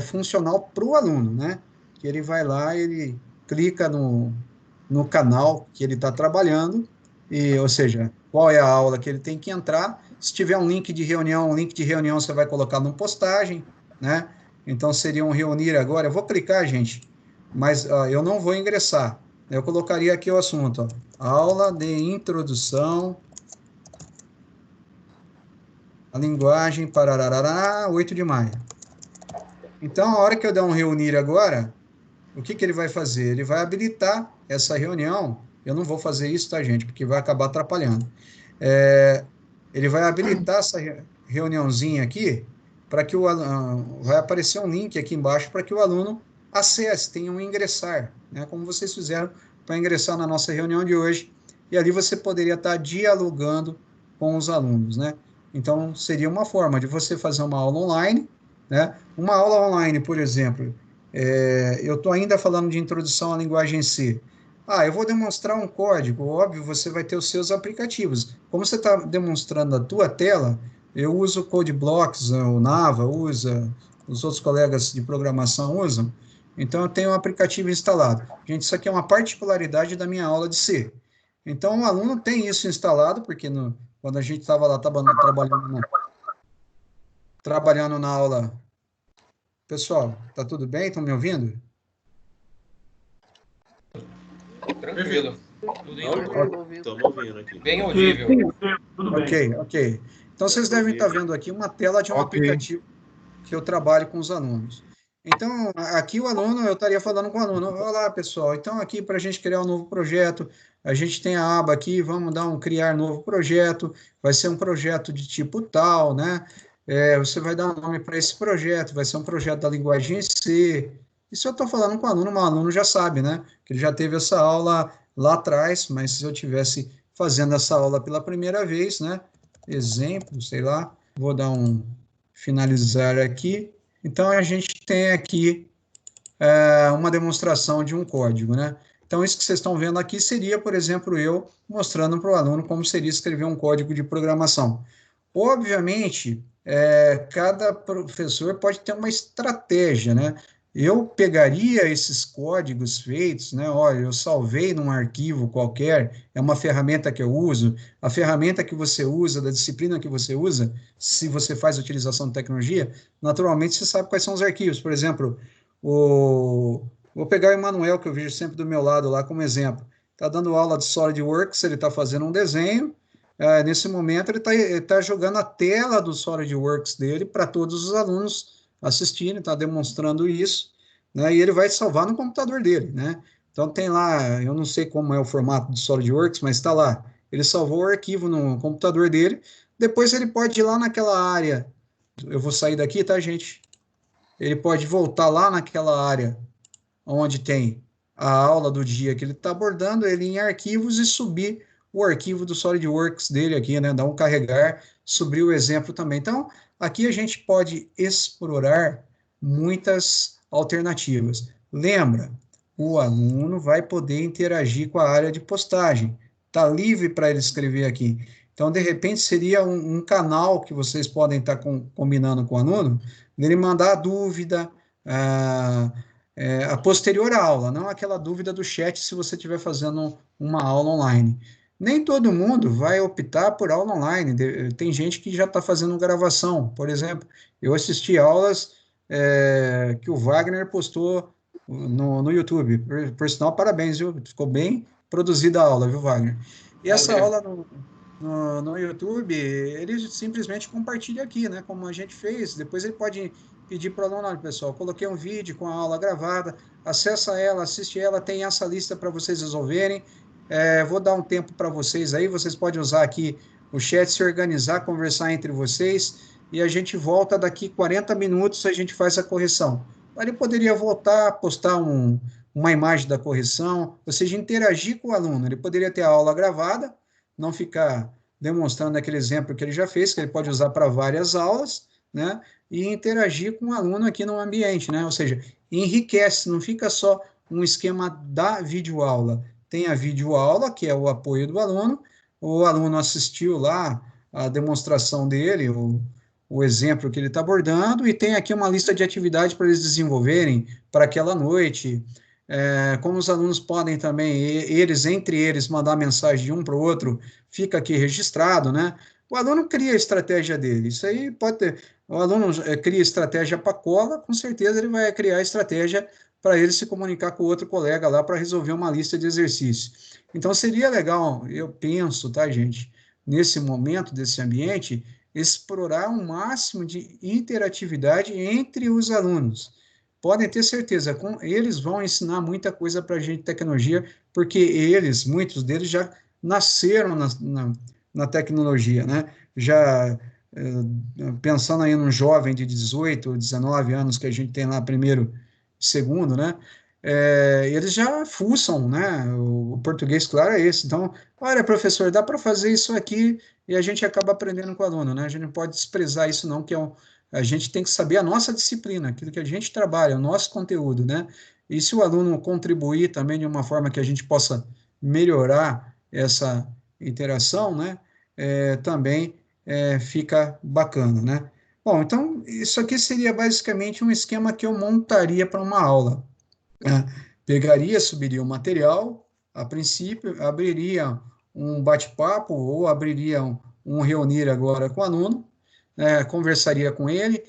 [SPEAKER 1] funcional para o aluno, né? Que ele vai lá, ele clica no canal que ele está trabalhando, ou seja, qual é a aula que ele tem que entrar. Se tiver um link de reunião você vai colocar na postagem, né? Então, seria um reunir agora. Eu vou clicar, gente, mas eu não vou ingressar. Eu colocaria aqui o assunto, aula de introdução à linguagem para 8 de maio. Então, a hora que eu der um reunir agora, o que ele vai fazer? Ele vai habilitar essa reunião. Eu não vou fazer isso, tá, gente? Porque vai acabar atrapalhando. Ele vai habilitar essa reuniãozinha aqui para que vai aparecer um link aqui embaixo para que o aluno acesse, tenha um ingressar, né? Como vocês fizeram para ingressar na nossa reunião de hoje. E ali você poderia estar dialogando com os alunos, né? Então, seria uma forma de você fazer uma aula online, né? Uma aula online, por exemplo, eu estou ainda falando de introdução à linguagem C. Eu vou demonstrar um código, óbvio, você vai ter os seus aplicativos. Como você está demonstrando a tua tela, eu uso o CodeBlocks, o Nava usa, os outros colegas de programação usam, então eu tenho um aplicativo instalado. Gente, isso aqui é uma particularidade da minha aula de C. Então, o aluno tem isso instalado, porque quando a gente estava lá trabalhando na aula... Pessoal, tá tudo bem? Estão me ouvindo?
[SPEAKER 10] Tranquilo.
[SPEAKER 8] Estamos ouvindo aqui.
[SPEAKER 10] Bem audível.
[SPEAKER 9] Tudo bem.
[SPEAKER 1] Ok. Então, vocês devem estar vendo aqui uma tela de um aplicativo que eu trabalho com os alunos. Então, aqui eu estaria falando com o aluno, olá, pessoal, então aqui para a gente criar um novo projeto, a gente tem a aba aqui, vamos dar criar novo projeto, vai ser um projeto de tipo tal, né? Você vai dar um nome para esse projeto, vai ser um projeto da linguagem C. Isso eu estou falando com o aluno já sabe, né? Que ele já teve essa aula lá atrás, mas se eu tivesse fazendo essa aula pela primeira vez, né? Exemplo, sei lá, vou dar um finalizar aqui. Então, a gente tem aqui uma demonstração de um código, né? Então, isso que vocês estão vendo aqui seria, por exemplo, eu mostrando para o aluno como seria escrever um código de programação. Obviamente, cada professor pode ter uma estratégia, né? Eu pegaria esses códigos feitos, né? Olha, eu salvei num arquivo qualquer, é uma ferramenta que eu uso, a ferramenta que você usa, da disciplina que você usa, se você faz utilização de tecnologia, naturalmente você sabe quais são os arquivos. Por exemplo, vou pegar o Emanuel, que eu vejo sempre do meu lado lá como exemplo. Está dando aula de SolidWorks, ele está fazendo um desenho, nesse momento ele está jogando a tela do SolidWorks dele para todos os alunos assistirem, está demonstrando isso, né? E ele vai salvar no computador dele, né? Então tem lá, eu não sei como é o formato do SolidWorks, mas está lá. Ele salvou o arquivo no computador dele. Depois ele pode ir lá naquela área. Eu vou sair daqui, tá, gente? Ele pode voltar lá naquela área onde tem a aula do dia que ele está abordando, ele em arquivos e subir o arquivo do SolidWorks dele aqui, né? Dar um carregar, subir o exemplo também. Então, aqui a gente pode explorar muitas alternativas. Lembra, o aluno vai poder interagir com a área de postagem. Está livre para ele escrever aqui. Então, de repente, seria um canal que vocês podem estar combinando com o aluno, dele mandar a dúvida, a posterior aula, não aquela dúvida do chat se você estiver fazendo uma aula online. Nem todo mundo vai optar por aula online. Tem gente que já está fazendo gravação. Por exemplo, eu assisti aulas que o Wagner postou no YouTube. Por sinal, parabéns, viu? Ficou bem produzida a aula, viu, Wagner? E essa aula no YouTube, ele simplesmente compartilha aqui, né? Como a gente fez. Depois ele pode pedir para o aluno, olha, pessoal, coloquei um vídeo com a aula gravada, acessa ela, assiste ela, tem essa lista para vocês resolverem. Vou dar um tempo para vocês aí, vocês podem usar aqui o chat, se organizar, conversar entre vocês, e a gente volta daqui 40 minutos, a gente faz a correção. Ele poderia voltar, postar uma imagem da correção, ou seja, interagir com o aluno. Ele poderia ter a aula gravada, não ficar demonstrando aquele exemplo que ele já fez, que ele pode usar para várias aulas, né? E interagir com o aluno aqui no ambiente, né? Ou seja, enriquece, não fica só um esquema da videoaula. Tem a videoaula, que é o apoio do aluno, o aluno assistiu lá a demonstração dele, o exemplo que ele está abordando, e tem aqui uma lista de atividades para eles desenvolverem para aquela noite, como os alunos podem também, entre eles, mandar mensagem de um para o outro, fica aqui registrado, né? O aluno cria a estratégia dele, isso aí pode ter, o aluno cria estratégia para cola, com certeza ele vai criar estratégia para ele se comunicar com o outro colega lá para resolver uma lista de exercícios. Então, seria legal, eu penso, tá, gente, nesse momento, desse ambiente, explorar um máximo de interatividade entre os alunos. Podem ter certeza, eles vão ensinar muita coisa para a gente de tecnologia, porque eles, muitos deles, já nasceram na tecnologia, né? Já pensando aí num jovem de 18, 19 anos que a gente tem lá primeiro, segundo, né? Eles já fuçam, né? O português, claro, é esse. Então, olha, professor, dá para fazer isso aqui e a gente acaba aprendendo com o aluno, né? A gente não pode desprezar isso, não, que a gente tem que saber a nossa disciplina, aquilo que a gente trabalha, o nosso conteúdo, né? E se o aluno contribuir também de uma forma que a gente possa melhorar essa interação, né? Também fica bacana, né? Bom, então, isso aqui seria basicamente um esquema que eu montaria para uma aula. Pegaria, subiria o material, a princípio, abriria um bate-papo ou abriria um reunir agora com o aluno, conversaria com ele,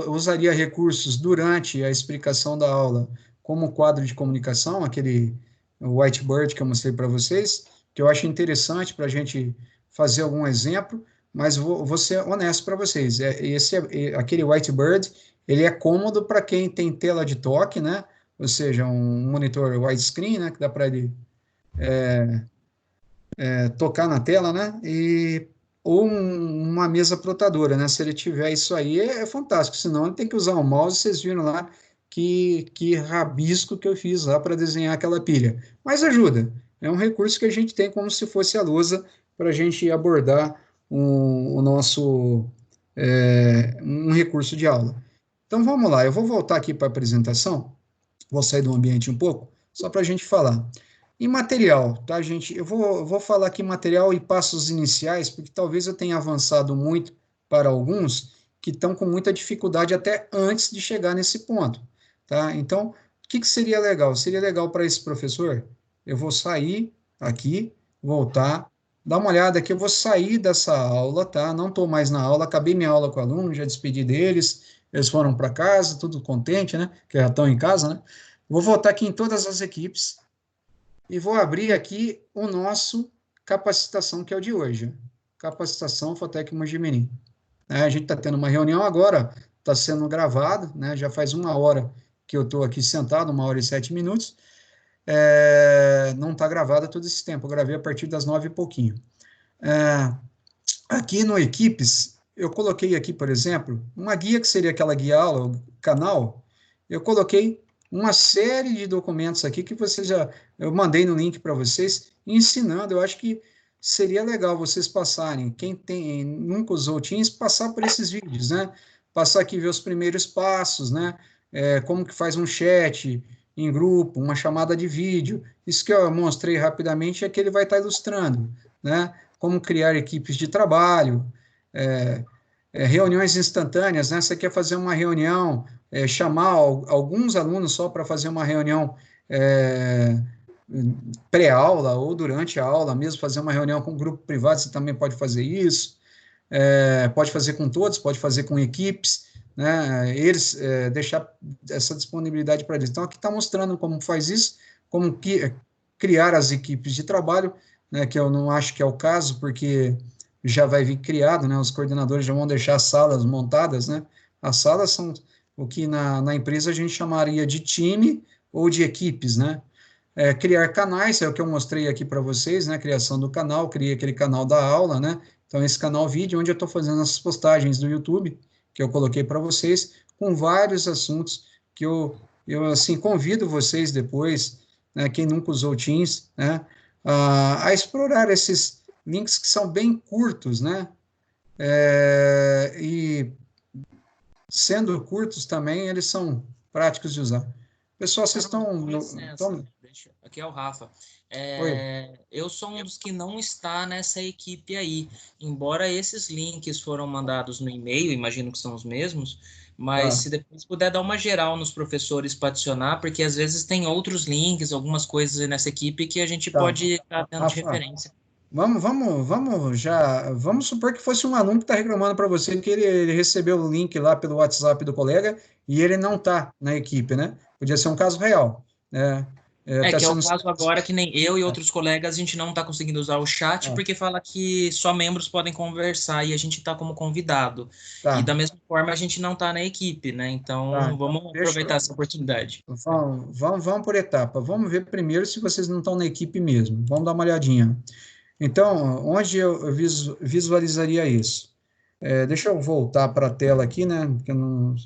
[SPEAKER 1] usaria recursos durante a explicação da aula, como quadro de comunicação, aquele whiteboard que eu mostrei para vocês, que eu acho interessante para a gente fazer algum exemplo, mas vou ser honesto para vocês, aquele whiteboard, ele é cômodo para quem tem tela de toque, né? Ou seja, um monitor widescreen, né? Que dá para ele tocar na tela, né? Ou uma mesa plotadora, né? Se ele tiver isso aí, é fantástico, senão ele tem que usar um mouse, vocês viram lá que rabisco que eu fiz lá para desenhar aquela pilha. Mas ajuda, é um recurso que a gente tem como se fosse a lousa para a gente abordar o nosso um recurso de aula. Então vamos lá, eu vou voltar aqui para a apresentação, vou sair do ambiente um pouco, só para a gente falar. Em material, tá, gente? Eu vou falar aqui material e passos iniciais, porque talvez eu tenha avançado muito para alguns que estão com muita dificuldade até antes de chegar nesse ponto, tá? Então, o que seria legal? Seria legal para esse professor? Eu vou sair aqui, voltar, dar uma olhada aqui, eu vou sair dessa aula, tá? Não estou mais na aula, acabei minha aula com o aluno, já despedi deles, eles foram para casa, tudo contente, né? Que já estão em casa, né? Vou voltar aqui em todas as equipes e vou abrir aqui o nosso capacitação, que é o de hoje. Capacitação FOTEC Mojimirim. A gente está tendo uma reunião agora, está sendo gravado, né? Já faz 1 hora que eu estou aqui sentado, 1 hora e 7 minutos. Não está gravado todo esse tempo, eu gravei a partir das 9 e pouquinho. Aqui no Equipes, eu coloquei aqui, por exemplo, uma guia que seria aquela guia aula, o canal, eu coloquei uma série de documentos aqui que eu mandei no link para vocês, ensinando. Eu acho que seria legal vocês passarem, quem nunca usou o Teams, passar por esses vídeos, né? Passar aqui, ver os primeiros passos, né? Como que faz um chat em grupo, uma chamada de vídeo. Isso que eu mostrei rapidamente é que ele vai estar ilustrando, né? Como criar equipes de trabalho, reuniões instantâneas, né? Você quer fazer uma reunião, chamar alguns alunos só para fazer uma reunião pré-aula ou durante a aula, mesmo fazer uma reunião com um grupo privado, você também pode fazer isso, pode fazer com todos, pode fazer com equipes, né? Eles deixar essa disponibilidade para eles. Então, aqui está mostrando como faz isso, como criar as equipes de trabalho, né, que eu não acho que é o caso, porque já vai vir criado, né, os coordenadores já vão deixar as salas montadas, né, as salas são o que na empresa a gente chamaria de time ou de equipes, né, criar canais, é o que eu mostrei aqui para vocês, né, criação do canal, criei aquele canal da aula, né, então esse canal vídeo, onde eu estou fazendo essas postagens do YouTube, que eu coloquei para vocês, com vários assuntos que eu assim, convido vocês depois, né, quem nunca usou o Teams, né, a explorar esses links que são bem curtos, né, e sendo curtos também, eles são práticos de usar. Pessoal, vocês estão...
[SPEAKER 5] Aqui é o Rafa. Eu sou um dos que não está nessa equipe aí, embora esses links foram mandados no e-mail, imagino que são os mesmos, mas se depois puder dar uma geral nos professores para adicionar, porque às vezes tem outros links, algumas coisas nessa equipe que a gente pode estar tendo de referência.
[SPEAKER 1] Vamos supor que fosse um aluno que está reclamando para você que ele recebeu o link lá pelo WhatsApp do colega e ele não está na equipe, né? Podia ser um caso real, né?
[SPEAKER 5] Que é o caso agora que nem eu e outros colegas, a gente não está conseguindo usar o chat porque fala que só membros podem conversar e a gente está como convidado. E da mesma forma a gente não está na equipe, né? Então vamos aproveitar essa oportunidade.
[SPEAKER 1] Vamos por etapa. Vamos ver primeiro se vocês não estão na equipe mesmo. Vamos dar uma olhadinha. Então, onde eu visualizaria isso? Deixa eu voltar para a tela aqui, né? Porque eu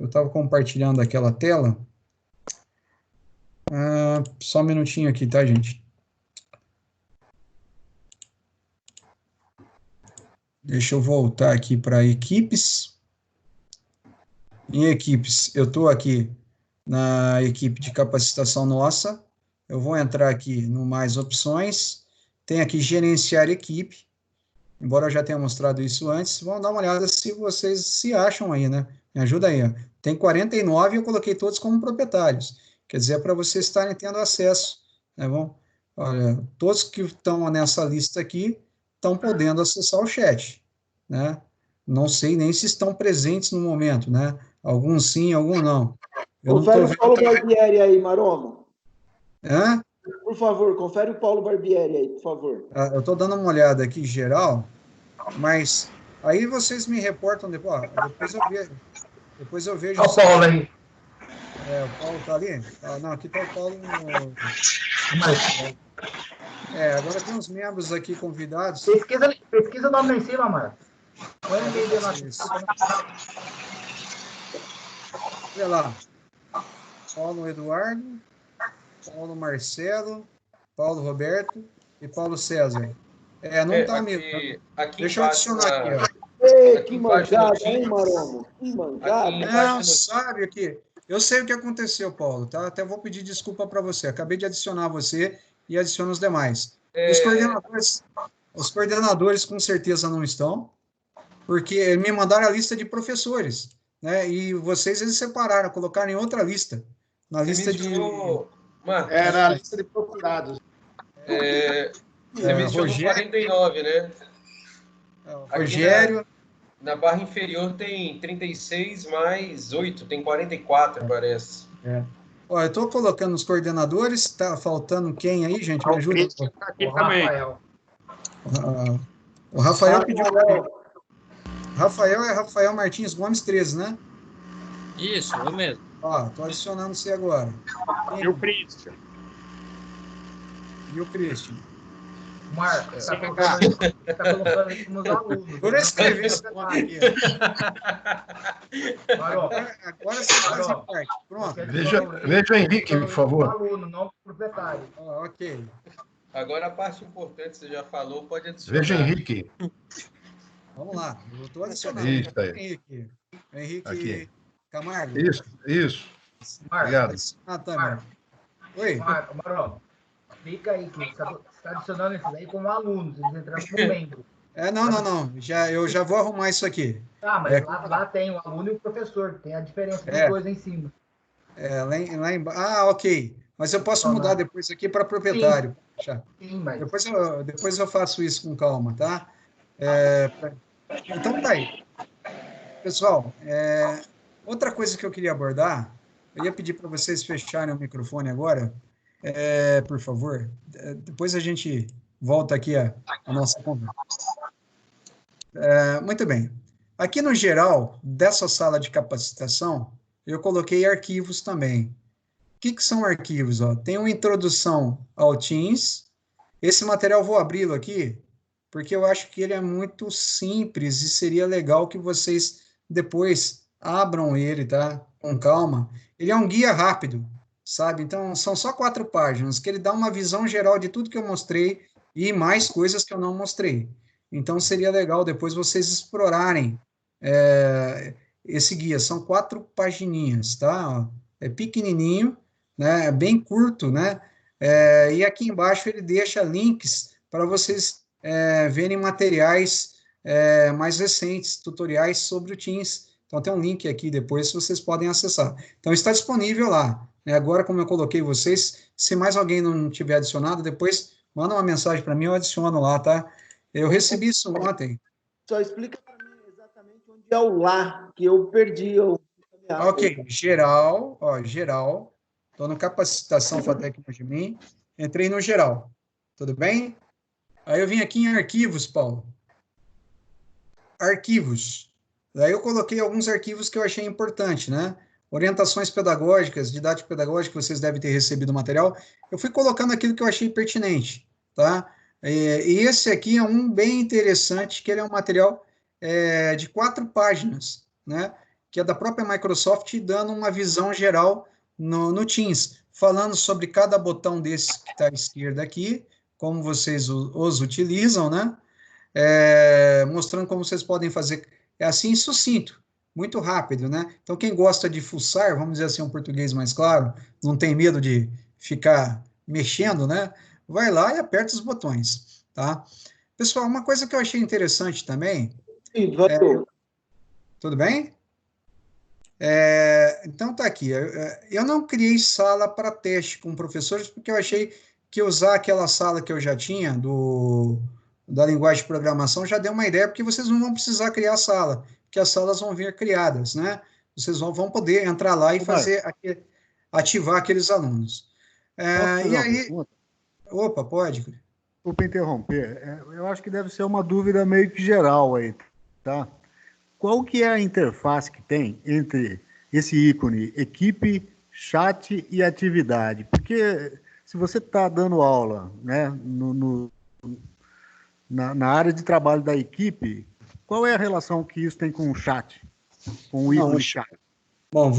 [SPEAKER 1] estava compartilhando aquela tela. Só um minutinho aqui, tá, gente? Deixa eu voltar aqui para equipes. Em equipes, eu estou aqui na equipe de capacitação nossa. Eu vou entrar aqui no mais opções. Tem aqui gerenciar equipe. Embora eu já tenha mostrado isso antes, vamos dar uma olhada se vocês se acham aí, né? Me ajuda aí. Ó. Tem 49 e eu coloquei todos como proprietários. Quer dizer, é para vocês estarem tendo acesso, né? Bom, olha, todos que estão nessa lista aqui estão podendo acessar o chat, né? Não sei nem se estão presentes no momento, né? Alguns sim, alguns não.
[SPEAKER 4] Confere o Paulo Barbieri aí, Maromo.
[SPEAKER 1] Hã?
[SPEAKER 4] Por favor, confere o Paulo Barbieri aí, por favor.
[SPEAKER 1] Eu estou dando uma olhada aqui geral, mas aí vocês me reportam depois. Depois eu vejo.
[SPEAKER 6] Olha o Paulo aí.
[SPEAKER 1] O Paulo está ali? Não, aqui está o Paulo. Agora tem uns membros aqui convidados.
[SPEAKER 2] Pesquisa o nome lá em cima, mano.
[SPEAKER 1] Olha lá. Paulo Eduardo, Paulo Marcelo, Paulo Roberto e Paulo César. Não está mesmo. Deixa eu adicionar aqui, ó.
[SPEAKER 4] Ei, que mancada, hein, Maromo? Que mancada.
[SPEAKER 1] Não, sabe aqui. Eu sei o que aconteceu, Paulo, tá? Até vou pedir desculpa para você. Acabei de adicionar você e adiciono os demais. Os coordenadores com certeza não estão, porque me mandaram a lista de professores, né? E eles separaram, colocaram em outra lista. Na lista de...
[SPEAKER 11] Era a lista de procurados.
[SPEAKER 10] Você mencionou 49, né?
[SPEAKER 1] Rogério...
[SPEAKER 10] Na barra inferior tem 36 mais 8, tem 44, parece.
[SPEAKER 1] Ó, eu estou colocando os coordenadores, está faltando quem aí, gente? Me ajuda.
[SPEAKER 2] Aqui também.
[SPEAKER 1] O Rafael pediu. Rafael é Rafael Martins Gomes 13, né?
[SPEAKER 5] Isso, eu mesmo.
[SPEAKER 1] Ó, tô adicionando você agora.
[SPEAKER 12] E o Christian.
[SPEAKER 1] E o Christian.
[SPEAKER 2] Marcos, tá colocando isso nos alunos.
[SPEAKER 1] Por escrever esse aqui. Agora você faz a parte. Pronto.
[SPEAKER 12] Veja o Henrique, por favor.
[SPEAKER 2] Aluno, não proprietário.
[SPEAKER 1] Ok.
[SPEAKER 10] Agora a parte importante, você já falou, pode adicionar.
[SPEAKER 12] Veja Henrique.
[SPEAKER 1] Vamos lá. Eu estou adicionando. Henrique
[SPEAKER 12] aqui.
[SPEAKER 1] Camargo.
[SPEAKER 12] Isso. Obrigado.
[SPEAKER 1] Oi.
[SPEAKER 2] Marco, clica aí, que você está adicionando isso aí como aluno, você entrando como membro.
[SPEAKER 1] Não. Eu já vou arrumar isso aqui.
[SPEAKER 2] Tá, mas lá tem o aluno e o professor, tem a diferença dos dois em cima.
[SPEAKER 1] Lá embaixo. Ok. Mas eu posso mudar depois aqui para proprietário.
[SPEAKER 2] Sim, mas...
[SPEAKER 1] Depois eu faço isso com calma, tá? Então, tá aí. Pessoal, outra coisa que eu queria abordar, eu ia pedir para vocês fecharem o microfone agora, por favor. Depois a gente volta aqui a nossa conversa. Muito bem. Aqui no geral, dessa sala de capacitação, eu coloquei arquivos também. O que são arquivos? Tem uma introdução ao Teams. Esse material vou abri-lo aqui, porque eu acho que ele é muito simples e seria legal que vocês depois abram ele, tá? Com calma. Ele é um guia rápido, sabe? Então, são só 4 páginas, que ele dá uma visão geral de tudo que eu mostrei e mais coisas que eu não mostrei. Então, seria legal depois vocês explorarem esse guia. São 4 pagininhas, tá? É pequenininho, né? É bem curto, né? E aqui embaixo ele deixa links para vocês verem materiais mais recentes, tutoriais sobre o Teams. Então, tem um link aqui depois, vocês podem acessar. Então, está disponível lá. Agora, como eu coloquei vocês, se mais alguém não tiver adicionado, depois manda uma mensagem para mim, eu adiciono lá, tá? Eu recebi isso ontem.
[SPEAKER 4] Só explica para mim exatamente onde é o lá, que eu perdi.
[SPEAKER 1] Ok, geral. Estou no capacitação FATEC Mojimirim, entrei no geral. Tudo bem? Aí eu vim aqui em arquivos, Paulo. Arquivos. Daí eu coloquei alguns arquivos que eu achei importante, né? Orientações pedagógicas, didática pedagógica, vocês devem ter recebido o material. Eu fui colocando aquilo que eu achei pertinente, tá? E esse aqui é um bem interessante, que ele é um material de 4 páginas, né? Que é da própria Microsoft, dando uma visão geral no Teams, falando sobre cada botão desse que está à esquerda aqui, como vocês os utilizam, né? Mostrando como vocês podem fazer, assim, sucinto, muito rápido, né? Então, quem gosta de fuçar, vamos dizer assim, um português mais claro, não tem medo de ficar mexendo, né? Vai lá e aperta os botões, tá? Pessoal, uma coisa que eu achei interessante também...
[SPEAKER 4] Sim,
[SPEAKER 1] tudo bem? Então, tá aqui. Eu não criei sala para teste com professores, porque eu achei que usar aquela sala que eu já tinha, da linguagem de programação, já deu uma ideia, porque vocês não vão precisar criar sala, porque as salas vão vir criadas, né? Vocês vão poder entrar lá e ativar aqueles alunos. E aí... Opa, pode.
[SPEAKER 3] Desculpa interromper. Eu acho que deve ser uma dúvida meio que geral aí, tá? Qual que é a interface que tem entre esse ícone equipe, chat e atividade? Porque se você está dando aula, né, na área de trabalho da equipe, qual é a relação que isso tem com o chat? Com o ícone chat?
[SPEAKER 1] Bom,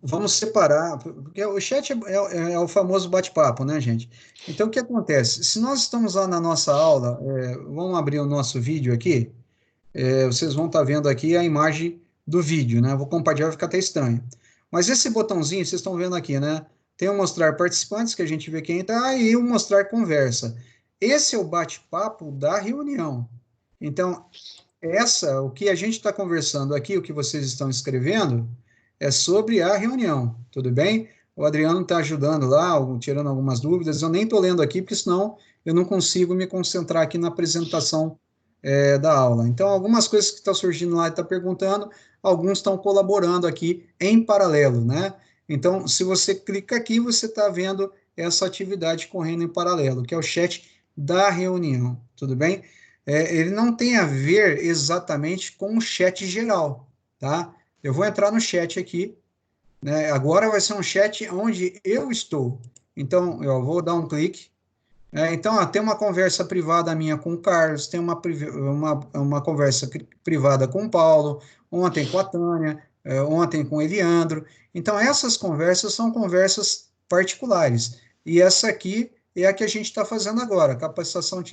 [SPEAKER 1] vamos separar, porque o chat é o famoso bate-papo, né, gente? Então, o que acontece? Se nós estamos lá na nossa aula, vamos abrir o nosso vídeo aqui, vocês vão estar vendo aqui a imagem do vídeo, né? Vou compartilhar, vai ficar até estranho. Mas esse botãozinho, vocês estão vendo aqui, né? Tem o mostrar participantes, que a gente vê quem está, e o mostrar conversa. Esse é o bate-papo da reunião. Então, o que a gente está conversando aqui, o que vocês estão escrevendo, é sobre a reunião, tudo bem? O Adriano está ajudando lá, tirando algumas dúvidas, eu nem estou lendo aqui, porque senão eu não consigo me concentrar aqui na apresentação da aula. Então, algumas coisas que estão surgindo lá, ele está perguntando, alguns estão colaborando aqui em paralelo, né? Então, se você clica aqui, você está vendo essa atividade correndo em paralelo, que é o chat da reunião, tudo bem? ele não tem a ver exatamente com o chat geral, tá? Eu vou entrar no chat aqui, né? Agora vai ser um chat onde eu estou. Então, eu vou dar um clique. Então, tem uma conversa privada minha com o Carlos, tem uma conversa privada com o Paulo, ontem com a Tânia, ontem com o Eliandro. Então, essas conversas são conversas particulares. E essa aqui é a que a gente está fazendo agora, capacitação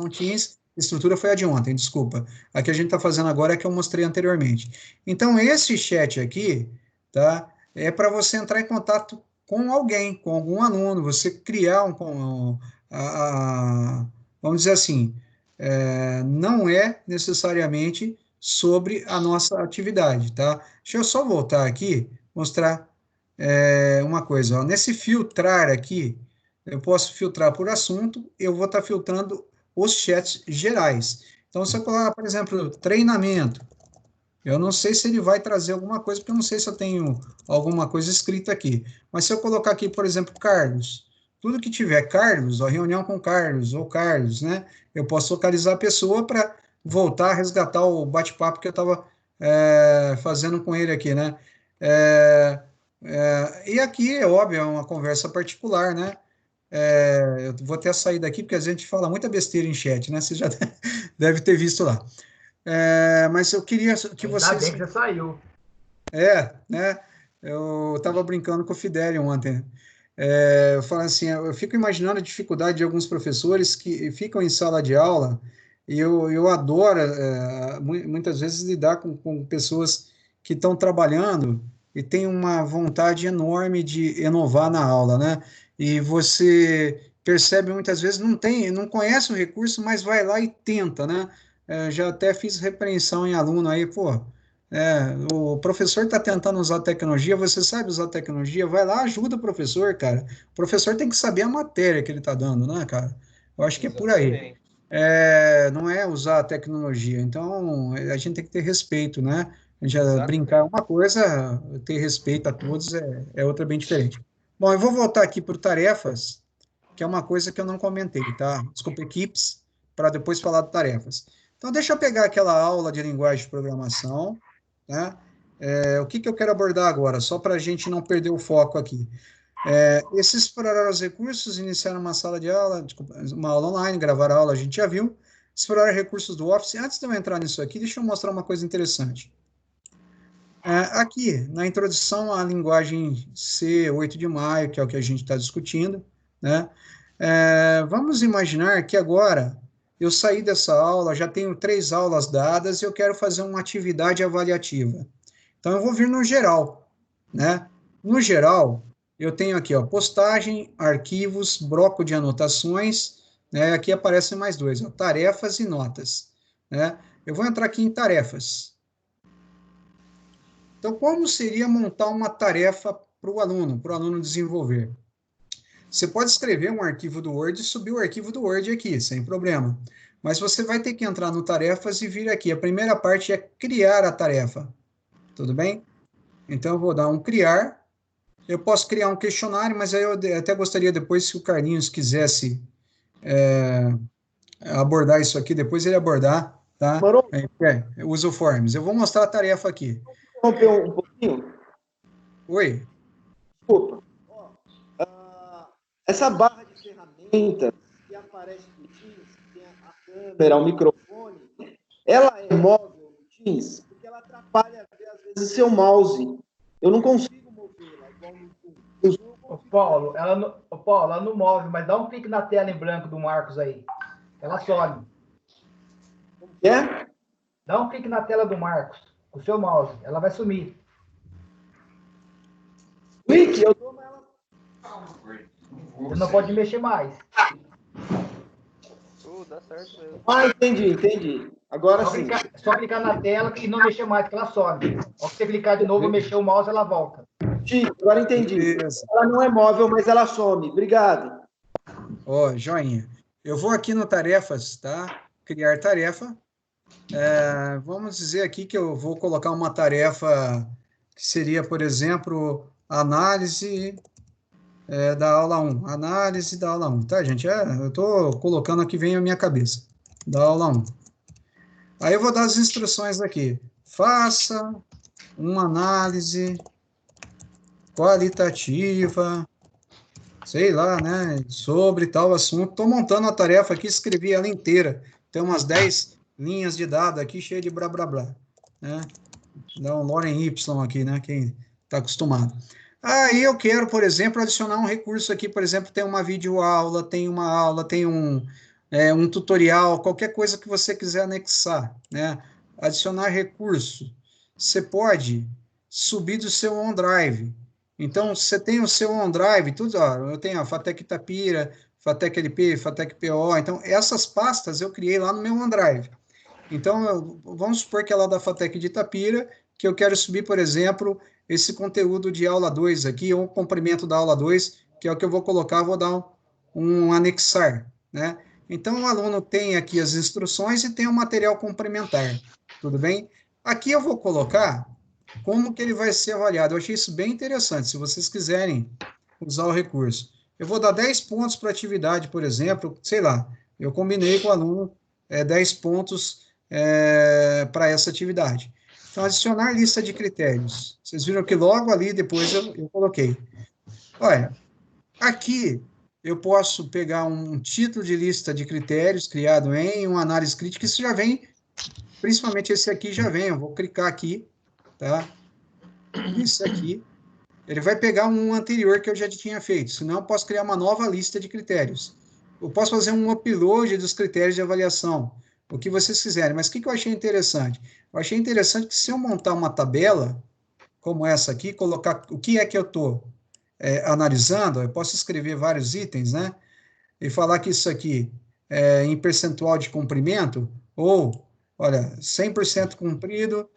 [SPEAKER 1] Teams, estrutura foi a de ontem, desculpa. A que a gente está fazendo agora é a que eu mostrei anteriormente. Então, esse chat aqui, tá, é para você entrar em contato com alguém, com algum aluno, você criar vamos dizer assim, não é necessariamente sobre a nossa atividade, tá? Deixa eu só voltar aqui, mostrar uma coisa, ó. Nesse filtrar aqui, eu posso filtrar por assunto, eu vou estar filtrando os chats gerais. Então, se eu colocar, por exemplo, treinamento, eu não sei se ele vai trazer alguma coisa, porque eu não sei se eu tenho alguma coisa escrita aqui. Mas se eu colocar aqui, por exemplo, Carlos, tudo que tiver Carlos, ó, reunião com Carlos, ou Carlos, né? Eu posso localizar a pessoa para voltar a resgatar o bate-papo que eu estava fazendo com ele aqui, né? E aqui, é óbvio, é uma conversa particular, né? Eu vou até sair daqui, porque a gente fala muita besteira em chat, né? Você já deve ter visto lá. Mas eu queria que vocês...
[SPEAKER 2] Ainda bem que você saiu.
[SPEAKER 1] Né? Eu estava brincando com o Fidelio ontem. Eu falo assim, eu fico imaginando a dificuldade de alguns professores que ficam em sala de aula, e eu adoro, muitas vezes, lidar com pessoas que estão trabalhando e têm uma vontade enorme de inovar na aula, né? E você percebe muitas vezes, não conhece o recurso, mas vai lá e tenta, né? Já até fiz repreensão em aluno aí, pô, o professor está tentando usar tecnologia, você sabe usar tecnologia, vai lá, ajuda o professor, cara. O professor tem que saber a matéria que ele está dando, né, cara? Eu acho que é por aí. Não é usar a tecnologia. Então, a gente tem que ter respeito, né? A gente brincar é uma coisa, ter respeito a todos é outra bem diferente. Bom, eu vou voltar aqui para tarefas, que é uma coisa que eu não comentei, tá? Desculpa, equipes, para depois falar de tarefas. Então, deixa eu pegar aquela aula de linguagem de programação, né? O que eu quero abordar agora, só para a gente não perder o foco aqui. Esses explorar os recursos, iniciar uma sala de aula, uma aula online, gravar a aula, a gente já viu. Explorar recursos do Office. Antes de eu entrar nisso aqui, deixa eu mostrar uma coisa interessante. Aqui, na introdução à linguagem C, 8 de maio, que é o que a gente está discutindo, né? Vamos imaginar que agora eu saí dessa aula, já tenho 3 aulas dadas e eu quero fazer uma atividade avaliativa. Então, eu vou vir no geral, né? No geral, eu tenho aqui, ó, postagem, arquivos, bloco de anotações, né? Aqui aparecem mais 2, ó, tarefas e notas, né? Eu vou entrar aqui em tarefas. Então, como seria montar uma tarefa para o aluno desenvolver? Você pode escrever um arquivo do Word e subir o arquivo do Word aqui, sem problema. Mas você vai ter que entrar no tarefas e vir aqui. A primeira parte é criar a tarefa. Tudo bem? Então, eu vou dar um criar. Eu posso criar um questionário, mas aí eu até gostaria depois, se o Carlinhos quisesse abordar isso aqui, depois ele abordar, tá? Usa o Forms. Eu vou mostrar a tarefa aqui.
[SPEAKER 4] Interromper um pouquinho?
[SPEAKER 1] Oi?
[SPEAKER 4] Desculpa. Essa barra de ferramentas que aparece no Teams, que tem a câmera, o microfone, ela é móvel no Teams? Porque ela atrapalha, às vezes, seu mouse. Eu não consigo movê-la, igual no Zoom.
[SPEAKER 2] Paulo, ela não move, mas dá um clique na tela em branco do Marcos aí. Ela some.
[SPEAKER 4] Como que é?
[SPEAKER 2] Dá um clique na tela do Marcos, com o seu mouse. Ela vai sumir.
[SPEAKER 4] Clique, eu dou ela.
[SPEAKER 2] Você não pode mexer mais.
[SPEAKER 10] Dá certo mesmo.
[SPEAKER 4] Entendi. Agora sim.
[SPEAKER 2] Só clicar na tela e não mexer mais, que ela sobe. Ao que você clicar de novo, mexer o mouse, ela volta.
[SPEAKER 4] Agora entendi. Ela não é móvel, mas ela some. Obrigado.
[SPEAKER 1] Joinha. Eu vou aqui no tarefas, tá? Criar tarefa. Vamos dizer aqui que eu vou colocar uma tarefa que seria, por exemplo, análise da aula 1. Análise da aula 1, tá, gente? Eu estou colocando aqui, vem a minha cabeça. da aula 1. Aí eu vou dar as instruções aqui. Faça uma análise qualitativa, sei lá, né, sobre tal assunto. Estou montando a tarefa aqui, escrevi ela inteira. Tem umas 10 linhas de dados aqui, cheio de blá, blá, blá. Né? Dá um Lorem Y aqui, né, quem está acostumado. Aí eu quero, por exemplo, adicionar um recurso aqui, por exemplo, tem uma videoaula, tem uma aula, tem um tutorial, qualquer coisa que você quiser anexar, né? Adicionar recurso. Você pode subir do seu OneDrive. Então, você tem o seu OneDrive, tudo, ó, eu tenho a FATEC Itapira, FATEC LP, FATEC PO, então essas pastas eu criei lá no meu OneDrive. Então, vamos supor que é lá da FATEC de Itapira, que eu quero subir, por exemplo, esse conteúdo de aula 2 aqui, ou o comprimento da aula 2, que é o que eu vou colocar, vou dar um anexar, né? Então, o aluno tem aqui as instruções e tem o material complementar, tudo bem? Aqui eu vou colocar como que ele vai ser avaliado. Eu achei isso bem interessante, se vocês quiserem usar o recurso. Eu vou dar 10 pontos para atividade, por exemplo, sei lá, eu combinei com o aluno 10 pontos para essa atividade. Então, adicionar lista de critérios. Vocês viram que logo ali, depois eu coloquei. Olha, aqui eu posso pegar um título de lista de critérios criado em uma análise crítica, isso já vem, principalmente esse aqui já vem, eu vou clicar aqui, tá? Esse aqui, ele vai pegar um anterior que eu já tinha feito, senão eu posso criar uma nova lista de critérios. Eu posso fazer um upload dos critérios de avaliação, o que vocês quiserem, mas o que eu achei interessante? Eu achei interessante que se eu montar uma tabela, como essa aqui, colocar o que é que eu estou analisando, eu posso escrever vários itens, né? E falar que isso aqui é em percentual de cumprimento, ou, olha, 100% cumprido,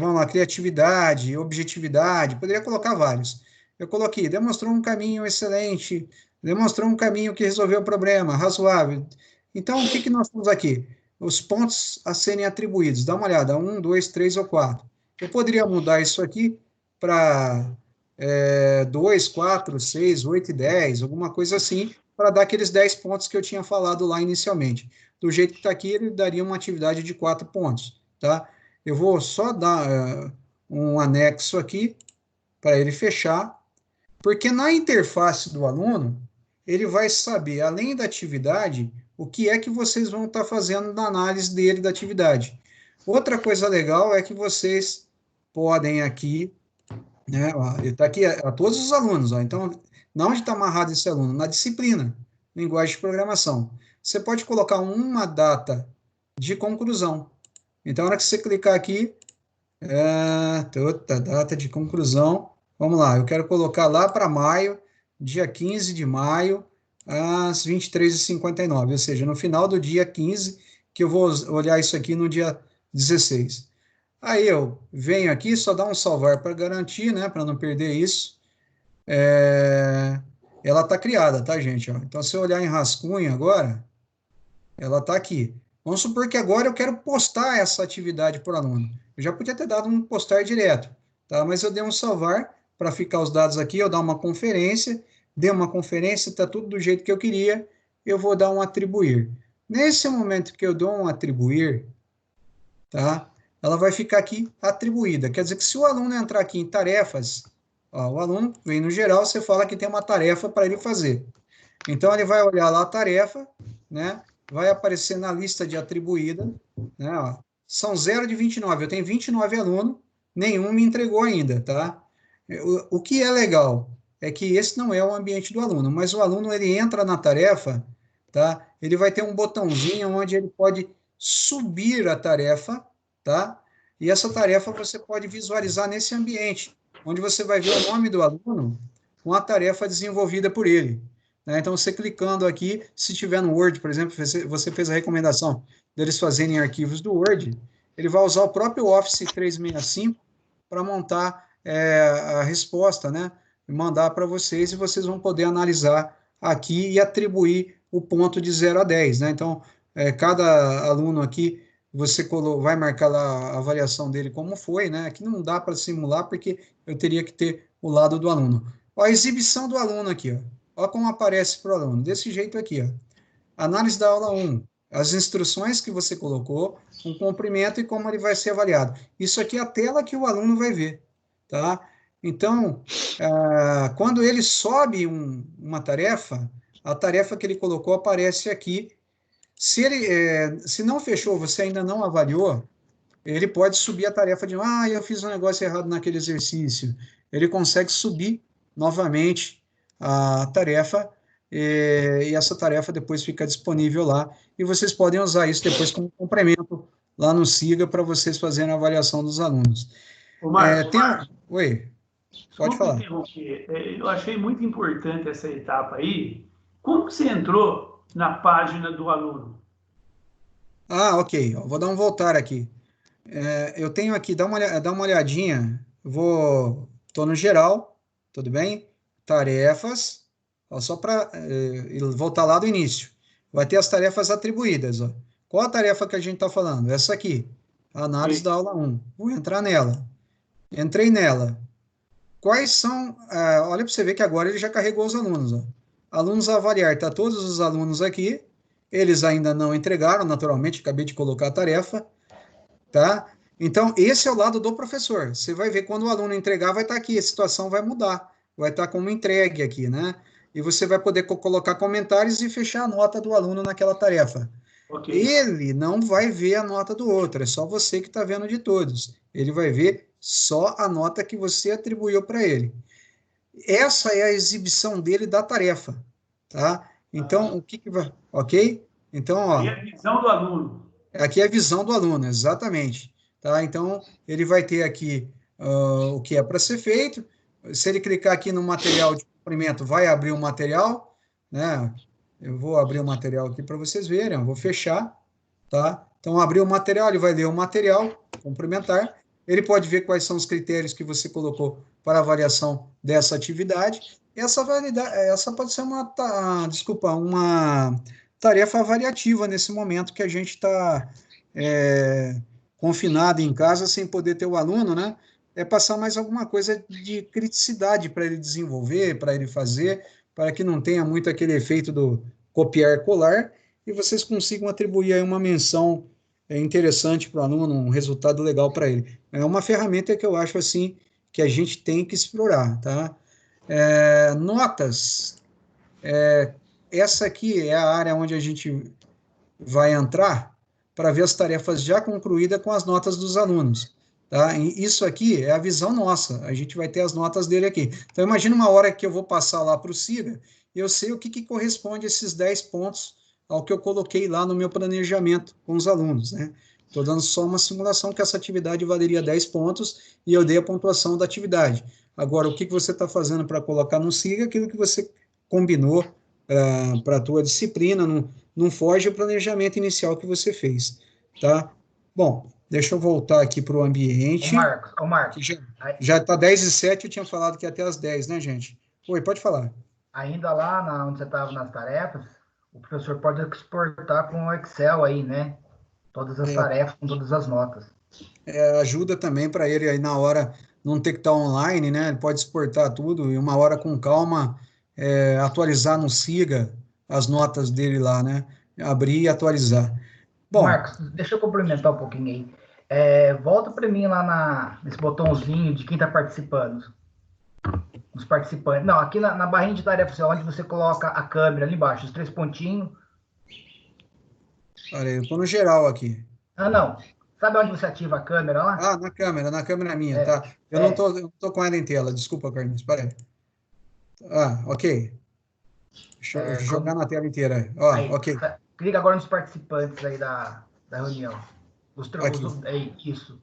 [SPEAKER 1] vamos lá, criatividade, objetividade, poderia colocar vários. Eu coloquei, demonstrou um caminho excelente, demonstrou um caminho que resolveu o problema, razoável. Então, o que nós temos aqui? Os pontos a serem atribuídos. Dá uma olhada, 1, 2, 3 ou 4. Eu poderia mudar isso aqui para 2, 4, 6, 8 e 10, alguma coisa assim, para dar aqueles 10 pontos que eu tinha falado lá inicialmente. Do jeito que está aqui, ele daria uma atividade de 4 pontos, tá? Eu vou só dar um anexo aqui, para ele fechar, porque na interface do aluno, ele vai saber, além da atividade, o que é que vocês vão estar fazendo na análise dele da atividade. Outra coisa legal é que vocês podem aqui, né, ele está aqui a todos os alunos, ó, então, onde está amarrado esse aluno? Na disciplina, linguagem de programação. Você pode colocar uma data de conclusão. Então, na hora que você clicar aqui, data de conclusão, vamos lá, eu quero colocar lá para maio, dia 15 de maio, às 23h59, ou seja, no final do dia 15, que eu vou olhar isso aqui no dia 16. Aí eu venho aqui, só dá um salvar para garantir, né, para não perder isso. Ela está criada, tá, gente? Ó. Então, se eu olhar em rascunho agora, ela está aqui. Vamos supor que agora eu quero postar essa atividade para o aluno. Eu já podia ter dado um postar direto, tá? Mas eu dei um salvar para ficar os dados aqui, eu dar uma conferência, dei uma conferência, está tudo do jeito que eu queria, eu vou dar um atribuir. Nesse momento que eu dou um atribuir, tá? Ela vai ficar aqui atribuída. Quer dizer que se o aluno entrar aqui em tarefas, ó, o aluno vem no geral, você fala que tem uma tarefa para ele fazer. Então, ele vai olhar lá a tarefa, né? Vai aparecer na lista de atribuída, né? Ó, são 0 de 29, eu tenho 29 alunos, nenhum me entregou ainda, tá? O que é legal é que esse não é o ambiente do aluno, mas o aluno, ele entra na tarefa, tá? Ele vai ter um botãozinho onde ele pode subir a tarefa, tá? E essa tarefa você pode visualizar nesse ambiente, onde você vai ver o nome do aluno com a tarefa desenvolvida por ele. Né? Então, você clicando aqui, se tiver no Word, por exemplo, você fez a recomendação deles fazerem arquivos do Word, ele vai usar o próprio Office 365 para montar a resposta, né? E mandar para vocês, e vocês vão poder analisar aqui e atribuir o ponto de 0 a 10, né? Então, cada aluno aqui, você vai marcar lá a avaliação dele como foi, né? Aqui não dá para simular, porque eu teria que ter o lado do aluno. Ó, a exibição do aluno aqui, ó. Olha como aparece para o aluno, desse jeito aqui, ó. Análise da aula 1, as instruções que você colocou, o comprimento e como ele vai ser avaliado. Isso aqui é a tela que o aluno vai ver, tá? Então, quando ele sobe uma tarefa, a tarefa que ele colocou aparece aqui. Se não fechou, você ainda não avaliou, ele pode subir a tarefa de, eu fiz um negócio errado naquele exercício. Ele consegue subir novamente a tarefa, e essa tarefa depois fica disponível lá, e vocês podem usar isso depois como complemento lá no SIGA para vocês fazerem a avaliação dos alunos.
[SPEAKER 9] Ô, Marcos,
[SPEAKER 1] Oi, pode falar.
[SPEAKER 9] Eu achei muito importante essa etapa aí. Como que você entrou na página do aluno?
[SPEAKER 1] Ok, vou dar um voltar aqui. Eu tenho aqui, dá uma olhadinha, estou no geral, tudo bem? Tarefas, só para voltar lá do início. Vai ter as tarefas atribuídas. Qual a tarefa que a gente está falando? Essa aqui, a análise da aula 1. Vou entrar nela. Entrei nela. Quais são... olha para você ver que agora ele já carregou os alunos. Alunos a avaliar, está todos os alunos aqui. Eles ainda não entregaram, naturalmente, acabei de colocar a tarefa. Tá? Então, esse é o lado do professor. Você vai ver quando o aluno entregar, vai estar aqui, a situação vai mudar, vai estar como entregue aqui, né? E você vai poder colocar comentários e fechar a nota do aluno naquela tarefa. Okay. Ele não vai ver a nota do outro, é só você que está vendo de todos. Ele vai ver só a nota que você atribuiu para ele. Essa é a exibição dele da tarefa, tá? Então, o que vai... Ok? Então,
[SPEAKER 9] E a visão do aluno.
[SPEAKER 1] Aqui é a visão do aluno, exatamente. Tá? Então, ele vai ter aqui o que é para ser feito. Se ele clicar aqui no material de comprimento, vai abrir o material, né? Eu vou abrir o material aqui para vocês verem, eu vou fechar, tá? Então, abrir o material, ele vai ler o material complementar, ele pode ver quais são os critérios que você colocou para avaliação dessa atividade. Essa pode ser uma tarefa avaliativa nesse momento que a gente está confinado em casa sem poder ter o aluno, né? É passar mais alguma coisa de criticidade para ele desenvolver, para ele fazer, para que não tenha muito aquele efeito do copiar colar e vocês consigam atribuir aí uma menção interessante para o aluno, um resultado legal para ele. É uma ferramenta que eu acho assim que a gente tem que explorar, tá? Notas. Essa aqui é a área onde a gente vai entrar para ver as tarefas já concluídas com as notas dos alunos. Tá? E isso aqui é a visão nossa, a gente vai ter as notas dele aqui. Então, imagina uma hora que eu vou passar lá para o SIGA, e eu sei o que corresponde a esses 10 pontos ao que eu coloquei lá no meu planejamento com os alunos. Né? Estou dando só uma simulação que essa atividade valeria 10 pontos e eu dei a pontuação da atividade. Agora, o que você está fazendo para colocar no SIGA? Aquilo que você combinou para a tua disciplina, não foge o planejamento inicial que você fez, tá? Bom, deixa eu voltar aqui para o ambiente.
[SPEAKER 2] Ô Marcos.
[SPEAKER 1] Já está 10h07, eu tinha falado que ia até as 10, né, gente? Oi, pode falar.
[SPEAKER 2] Ainda lá onde você estava nas tarefas, o professor pode exportar com o Excel aí, né? Todas as tarefas, com todas as notas.
[SPEAKER 1] Ajuda também para ele aí na hora não ter que estar online, né? Ele pode exportar tudo e uma hora com calma atualizar no SIGA as notas dele lá, né? Abrir e atualizar. Bom,
[SPEAKER 2] Marcos, deixa eu complementar um pouquinho aí. Volta para mim lá nesse botãozinho de quem está participando. Os participantes. Não, aqui na barrinha de tarefas, onde você coloca a câmera ali embaixo, os 3 pontinhos.
[SPEAKER 1] Olha, eu estou no geral aqui.
[SPEAKER 2] Não. Sabe onde você ativa a câmera lá?
[SPEAKER 1] Na câmera minha, tá. Eu não tô com ela em tela, desculpa, Carlinhos, peraí. Ok. Deixa eu jogar na tela inteira.
[SPEAKER 2] Aí, ok. Clica agora nos participantes aí da reunião. Isso.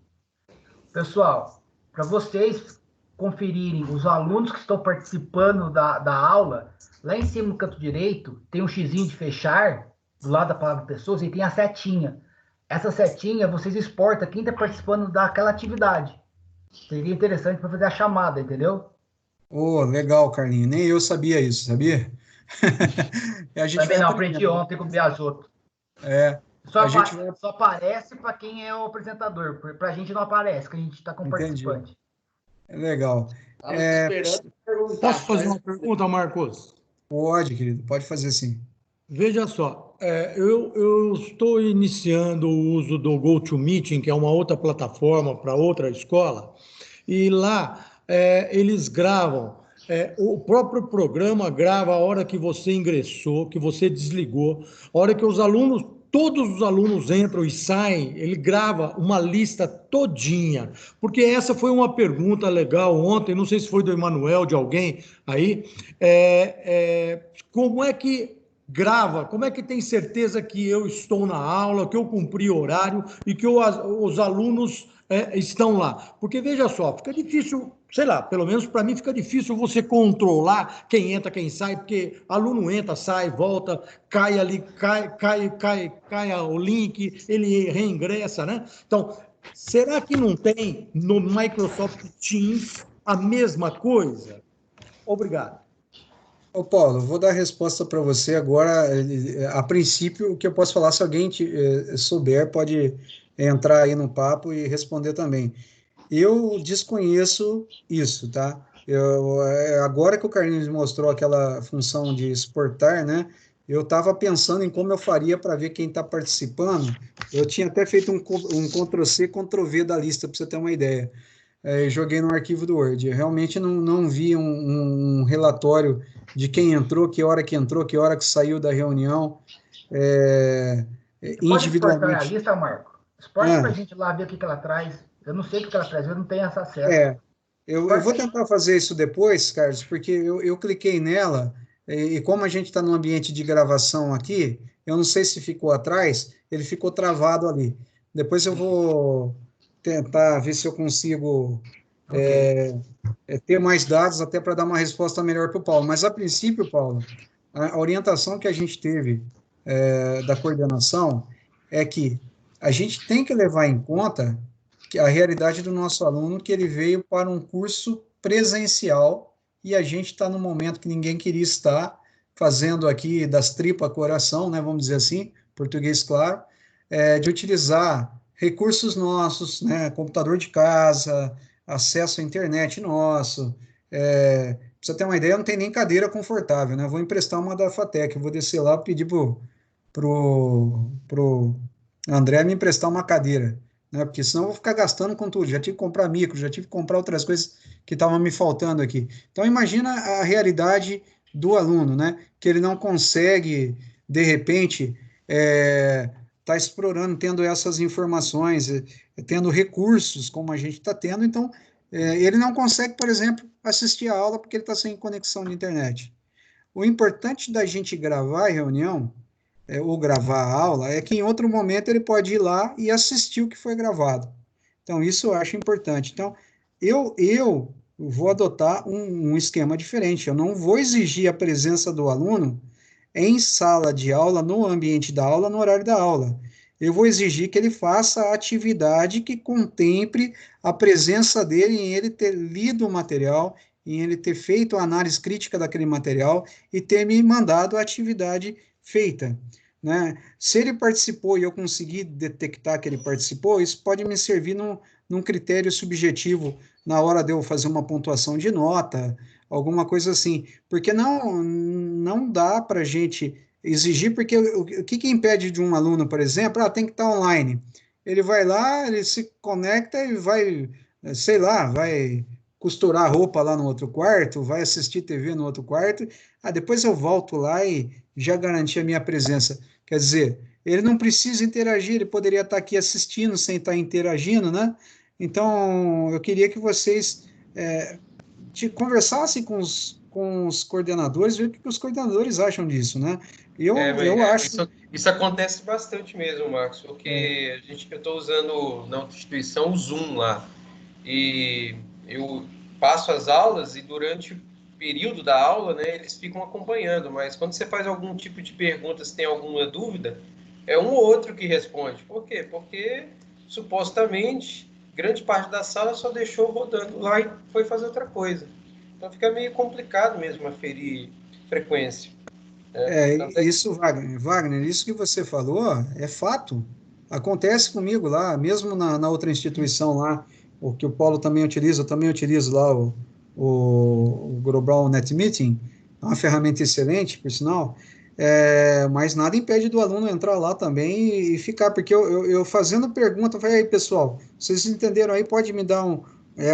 [SPEAKER 2] Pessoal, para vocês conferirem os alunos que estão participando da aula, lá em cima no canto direito, tem um xizinho de fechar, do lado da palavra pessoas, e tem a setinha. Essa setinha, vocês exportam quem está participando daquela atividade. Seria interessante para fazer a chamada, entendeu?
[SPEAKER 1] Legal, Carlinhos. Nem eu sabia isso, sabia?
[SPEAKER 2] Também não, aprendi ontem com o Biasotto. Só aparece para quem é o apresentador. Para a gente não aparece, que a gente está com participante.
[SPEAKER 1] Legal.
[SPEAKER 7] Posso fazer uma pergunta, Marcos?
[SPEAKER 1] Pode, querido. Pode fazer sim.
[SPEAKER 7] Veja só, eu estou iniciando o uso do GoToMeeting, que é uma outra plataforma para outra escola, e lá eles gravam, o próprio programa grava a hora que você ingressou, que você desligou, a hora que todos os alunos entram e saem, ele grava uma lista todinha, porque essa foi uma pergunta legal ontem, não sei se foi do Emanuel, de alguém aí, como é que grava, como é que tem certeza que eu estou na aula, que eu cumpri horário e que os alunos estão lá? Porque, veja só, fica difícil, sei lá, pelo menos para mim fica difícil você controlar quem entra, quem sai, porque aluno entra, sai, volta, cai ali, cai o link, ele reingressa, né? Então, será que não tem no Microsoft Teams a mesma coisa? Obrigado.
[SPEAKER 1] Ô Paulo, vou dar a resposta para você agora. A princípio, o que eu posso falar, se alguém souber, pode entrar aí no papo e responder também. Eu desconheço isso, tá? Agora que o Carlinhos mostrou aquela função de exportar, né? Eu estava pensando em como eu faria para ver quem está participando. Eu tinha até feito um Ctrl+C, Ctrl+V da lista, para você ter uma ideia. Joguei no arquivo do Word. Eu realmente não vi um relatório de quem entrou, que hora que saiu da reunião.
[SPEAKER 2] Pode exportar a lista, Marco? Exporta para a gente lá ver o que ela traz. Eu não sei o que ela traz, eu não tenho esse acesso.
[SPEAKER 1] Eu vou tentar fazer isso depois, Carlos, porque eu cliquei nela, e como a gente está no ambiente de gravação aqui, eu não sei se ficou atrás, ele ficou travado ali. Depois eu vou tentar ver se eu consigo ter mais dados até para dar uma resposta melhor para o Paulo. Mas, a princípio, Paulo, a orientação que a gente teve da coordenação é que a gente tem que levar em conta que a realidade do nosso aluno, que ele veio para um curso presencial e a gente está no momento que ninguém queria estar, fazendo aqui das tripas coração, né, vamos dizer assim, português claro, de utilizar recursos nossos, né, computador de casa, acesso à internet nosso. Pra você ter uma ideia, não tem nem cadeira confortável, né? Eu vou emprestar uma da FATEC, eu vou descer lá e pedir pro André me emprestar uma cadeira, né? Porque senão eu vou ficar gastando com tudo. Já tive que comprar micro, já tive que comprar outras coisas que estavam me faltando aqui. Então, imagina a realidade do aluno, né? Que ele não consegue, de repente, está explorando, tendo essas informações, tendo recursos como a gente está tendo, então ele não consegue, por exemplo, assistir a aula porque ele está sem conexão de internet. O importante da gente gravar a reunião, ou gravar a aula, é que em outro momento ele pode ir lá e assistir o que foi gravado. Então, isso eu acho importante. Então, eu vou adotar um esquema diferente, eu não vou exigir a presença do aluno em sala de aula, no ambiente da aula, no horário da aula. Eu vou exigir que ele faça a atividade que contemple a presença dele em ele ter lido o material, em ele ter feito a análise crítica daquele material e ter me mandado a atividade feita, né? Se ele participou e eu conseguir detectar que ele participou, isso pode me servir num critério subjetivo na hora de eu fazer uma pontuação de nota, alguma coisa assim, porque não dá para a gente exigir, porque o que impede de um aluno, por exemplo, tem que estar online. Ele vai lá, ele se conecta e vai, sei lá, vai costurar roupa lá no outro quarto, vai assistir TV no outro quarto, depois eu volto lá e já garanti a minha presença. Quer dizer, ele não precisa interagir, ele poderia estar aqui assistindo sem estar interagindo, né? Então, eu queria que vocês conversassem com os coordenadores, ver o que os coordenadores acham disso, né? Eu acho...
[SPEAKER 10] Isso acontece bastante mesmo, Marcos, porque eu estou usando na instituição o Zoom lá, e eu passo as aulas e durante o período da aula, né, eles ficam acompanhando, mas quando você faz algum tipo de pergunta, se tem alguma dúvida, é um ou outro que responde. Por quê? Porque, supostamente, grande parte da sala só deixou rodando lá e foi fazer outra coisa. Então fica meio complicado mesmo aferir frequência.
[SPEAKER 1] Isso, Wagner, isso que você falou é fato. Acontece comigo lá, mesmo na outra instituição lá, o que o Paulo também utiliza, eu também utilizo lá o Global Net Meeting, é uma ferramenta excelente, por sinal. mas nada impede do aluno entrar lá também e ficar, porque eu fazendo pergunta, eu falei, aí pessoal, vocês entenderam aí, pode me dar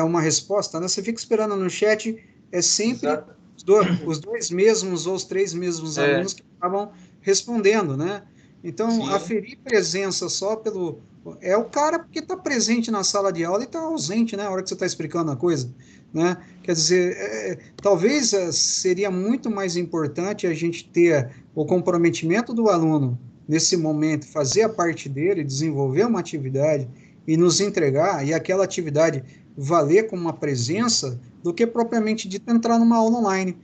[SPEAKER 1] uma resposta, né? Você fica esperando no chat, é sempre os dois mesmos ou os três mesmos alunos que acabam respondendo, né? Então, aferir presença só pelo... É o cara que está presente na sala de aula e está ausente, né? Na hora que você está explicando a coisa, né? Quer dizer, talvez seria muito mais importante a gente ter o comprometimento do aluno nesse momento, fazer a parte dele, desenvolver uma atividade e nos entregar, e aquela atividade valer como uma presença, do que propriamente dito entrar numa aula online.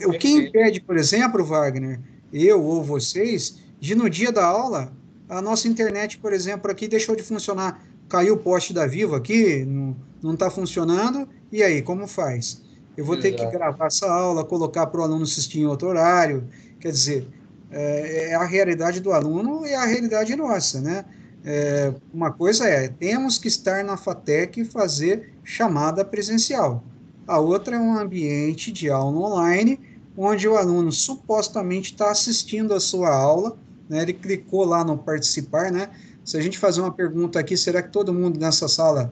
[SPEAKER 1] O que impede, por exemplo, Wagner, eu ou vocês, de no dia da aula, a nossa internet, por exemplo, aqui deixou de funcionar, caiu o poste da Vivo aqui, não está funcionando, e aí, como faz? Eu vou ter que gravar essa aula, colocar para o aluno assistir em outro horário, quer dizer, a realidade do aluno e a realidade nossa, né? Uma coisa temos que estar na FATEC e fazer chamada presencial. A outra é um ambiente de aula online, onde o aluno supostamente está assistindo a sua aula, né? Ele clicou lá no participar, né? Se a gente fazer uma pergunta aqui, será que todo mundo nessa sala,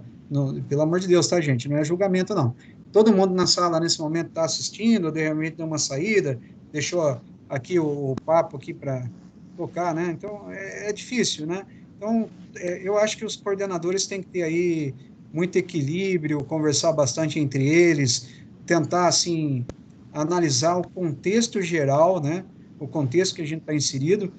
[SPEAKER 1] pelo amor de Deus, tá, gente? Não é julgamento, não. Todo mundo na sala, nesse momento, está assistindo, de repente deu uma saída, deixou aqui o papo aqui para tocar, né? Então, é difícil, né? Então, eu acho que os coordenadores têm que ter aí muito equilíbrio, conversar bastante entre eles, tentar, assim, analisar o contexto geral, né? O contexto que a gente está inserido,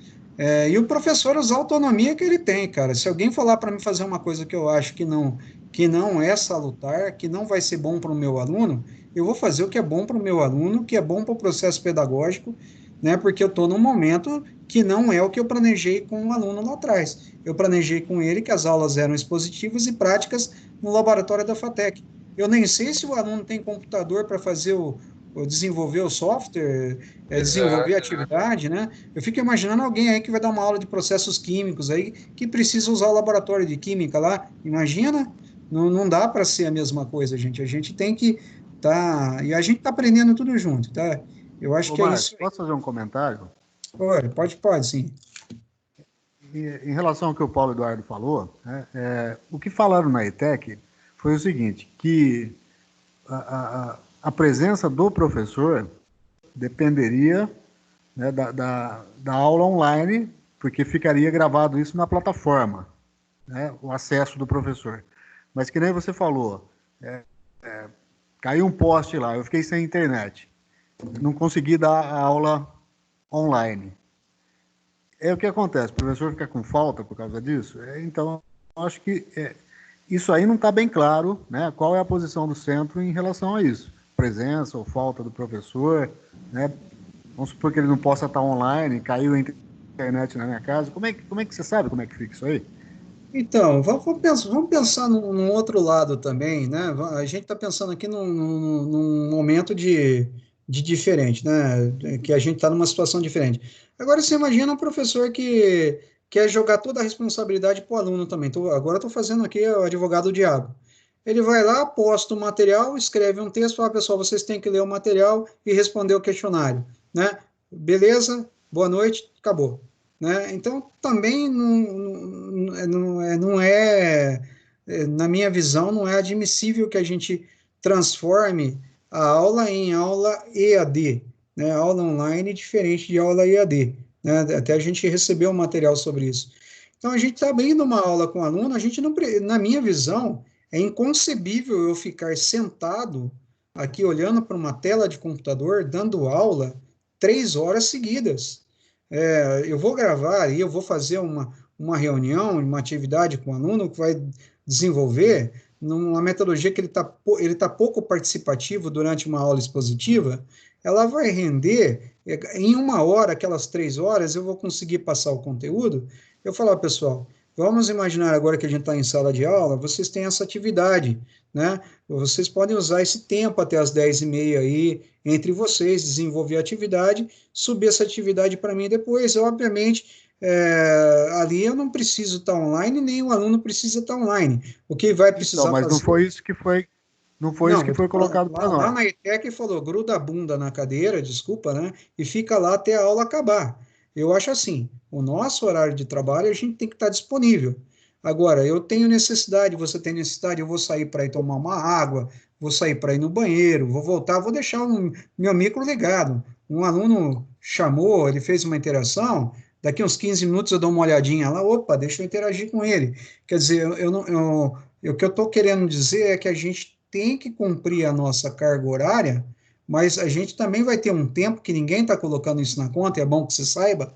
[SPEAKER 1] e o professor usar a autonomia que ele tem, cara. Se alguém falar para mim fazer uma coisa que eu acho que não é salutar, que não vai ser bom para o meu aluno, eu vou fazer o que é bom para o meu aluno, que é bom para o processo pedagógico, né? Porque eu estou num momento que não é o que eu planejei com o aluno lá atrás. Eu planejei com ele que as aulas eram expositivas e práticas no laboratório da FATEC. Eu nem sei se o aluno tem computador para fazer desenvolver o software, desenvolver a atividade, né? Eu fico imaginando alguém aí que vai dar uma aula de processos químicos aí, que precisa usar o laboratório de química lá, imagina? Não dá para ser a mesma coisa, gente. A gente tem que e a gente está aprendendo tudo junto, tá? Eu acho que é isso.
[SPEAKER 3] Posso fazer um comentário?
[SPEAKER 1] Pode, sim.
[SPEAKER 3] Em relação ao que o Paulo Eduardo falou, o que falaram na ETEC foi o seguinte, que a presença do professor dependeria, né, da aula online, porque ficaria gravado isso na plataforma, né, o acesso do professor. Mas que nem você falou, caiu um poste lá, eu fiquei sem internet, não consegui dar a aula online. O que acontece? O professor fica com falta por causa disso? Então, acho que isso aí não está bem claro, né? Qual é a posição do centro em relação a isso. Presença ou falta do professor, né? Vamos supor que ele não possa estar online, caiu a internet na minha casa. Como é que você sabe como é que fica isso aí?
[SPEAKER 1] Então, vamos pensar num outro lado também, né? A gente está pensando aqui num momento de diferente, né? Que a gente está numa situação diferente. Agora, você imagina um professor que quer jogar toda a responsabilidade para o aluno também. Agora estou fazendo aqui o advogado do diabo. Ele vai lá, posta o material, escreve um texto, fala, pessoal, vocês têm que ler o material e responder o questionário, né? Beleza, boa noite, acabou. Né? Então, também não é, na minha visão, não é admissível que a gente transforme a aula em aula EAD, né? Aula online diferente de aula EAD, né? Até a gente recebeu um material sobre isso. Então, a gente está abrindo uma aula com o aluno, a gente não, na minha visão, é inconcebível eu ficar sentado aqui olhando para uma tela de computador, dando aula 3 horas seguidas. Eu vou gravar e eu vou fazer uma reunião, uma atividade com o aluno que vai desenvolver numa metodologia que ele tá pouco participativo durante uma aula expositiva, ela vai render, em 1 hora, aquelas 3 horas, eu vou conseguir passar o conteúdo. Eu falo, pessoal, vamos imaginar agora que a gente está em sala de aula, vocês têm essa atividade, né? Vocês podem usar esse tempo até as 10h30 aí, entre vocês, desenvolver a atividade, subir essa atividade para mim depois. Obviamente, ali eu não preciso estar online, nem o aluno precisa estar online. O que vai precisar
[SPEAKER 3] mas
[SPEAKER 1] fazer...
[SPEAKER 3] não foi isso que foi... Não foi isso que foi colocado para nós.
[SPEAKER 1] Lá na ETEC falou, gruda a bunda na cadeira, desculpa, né? E fica lá até a aula acabar. Eu acho assim, o nosso horário de trabalho, a gente tem que estar disponível. Agora, eu tenho necessidade, você tem necessidade, eu vou sair para ir tomar uma água, vou sair para ir no banheiro, vou voltar, vou deixar meu micro ligado. Um aluno chamou, ele fez uma interação, daqui uns 15 minutos eu dou uma olhadinha lá, opa, deixa eu interagir com ele. Quer dizer, o que eu estou querendo dizer é que a gente tem que cumprir a nossa carga horária, mas a gente também vai ter um tempo que ninguém está colocando isso na conta, é bom que você saiba,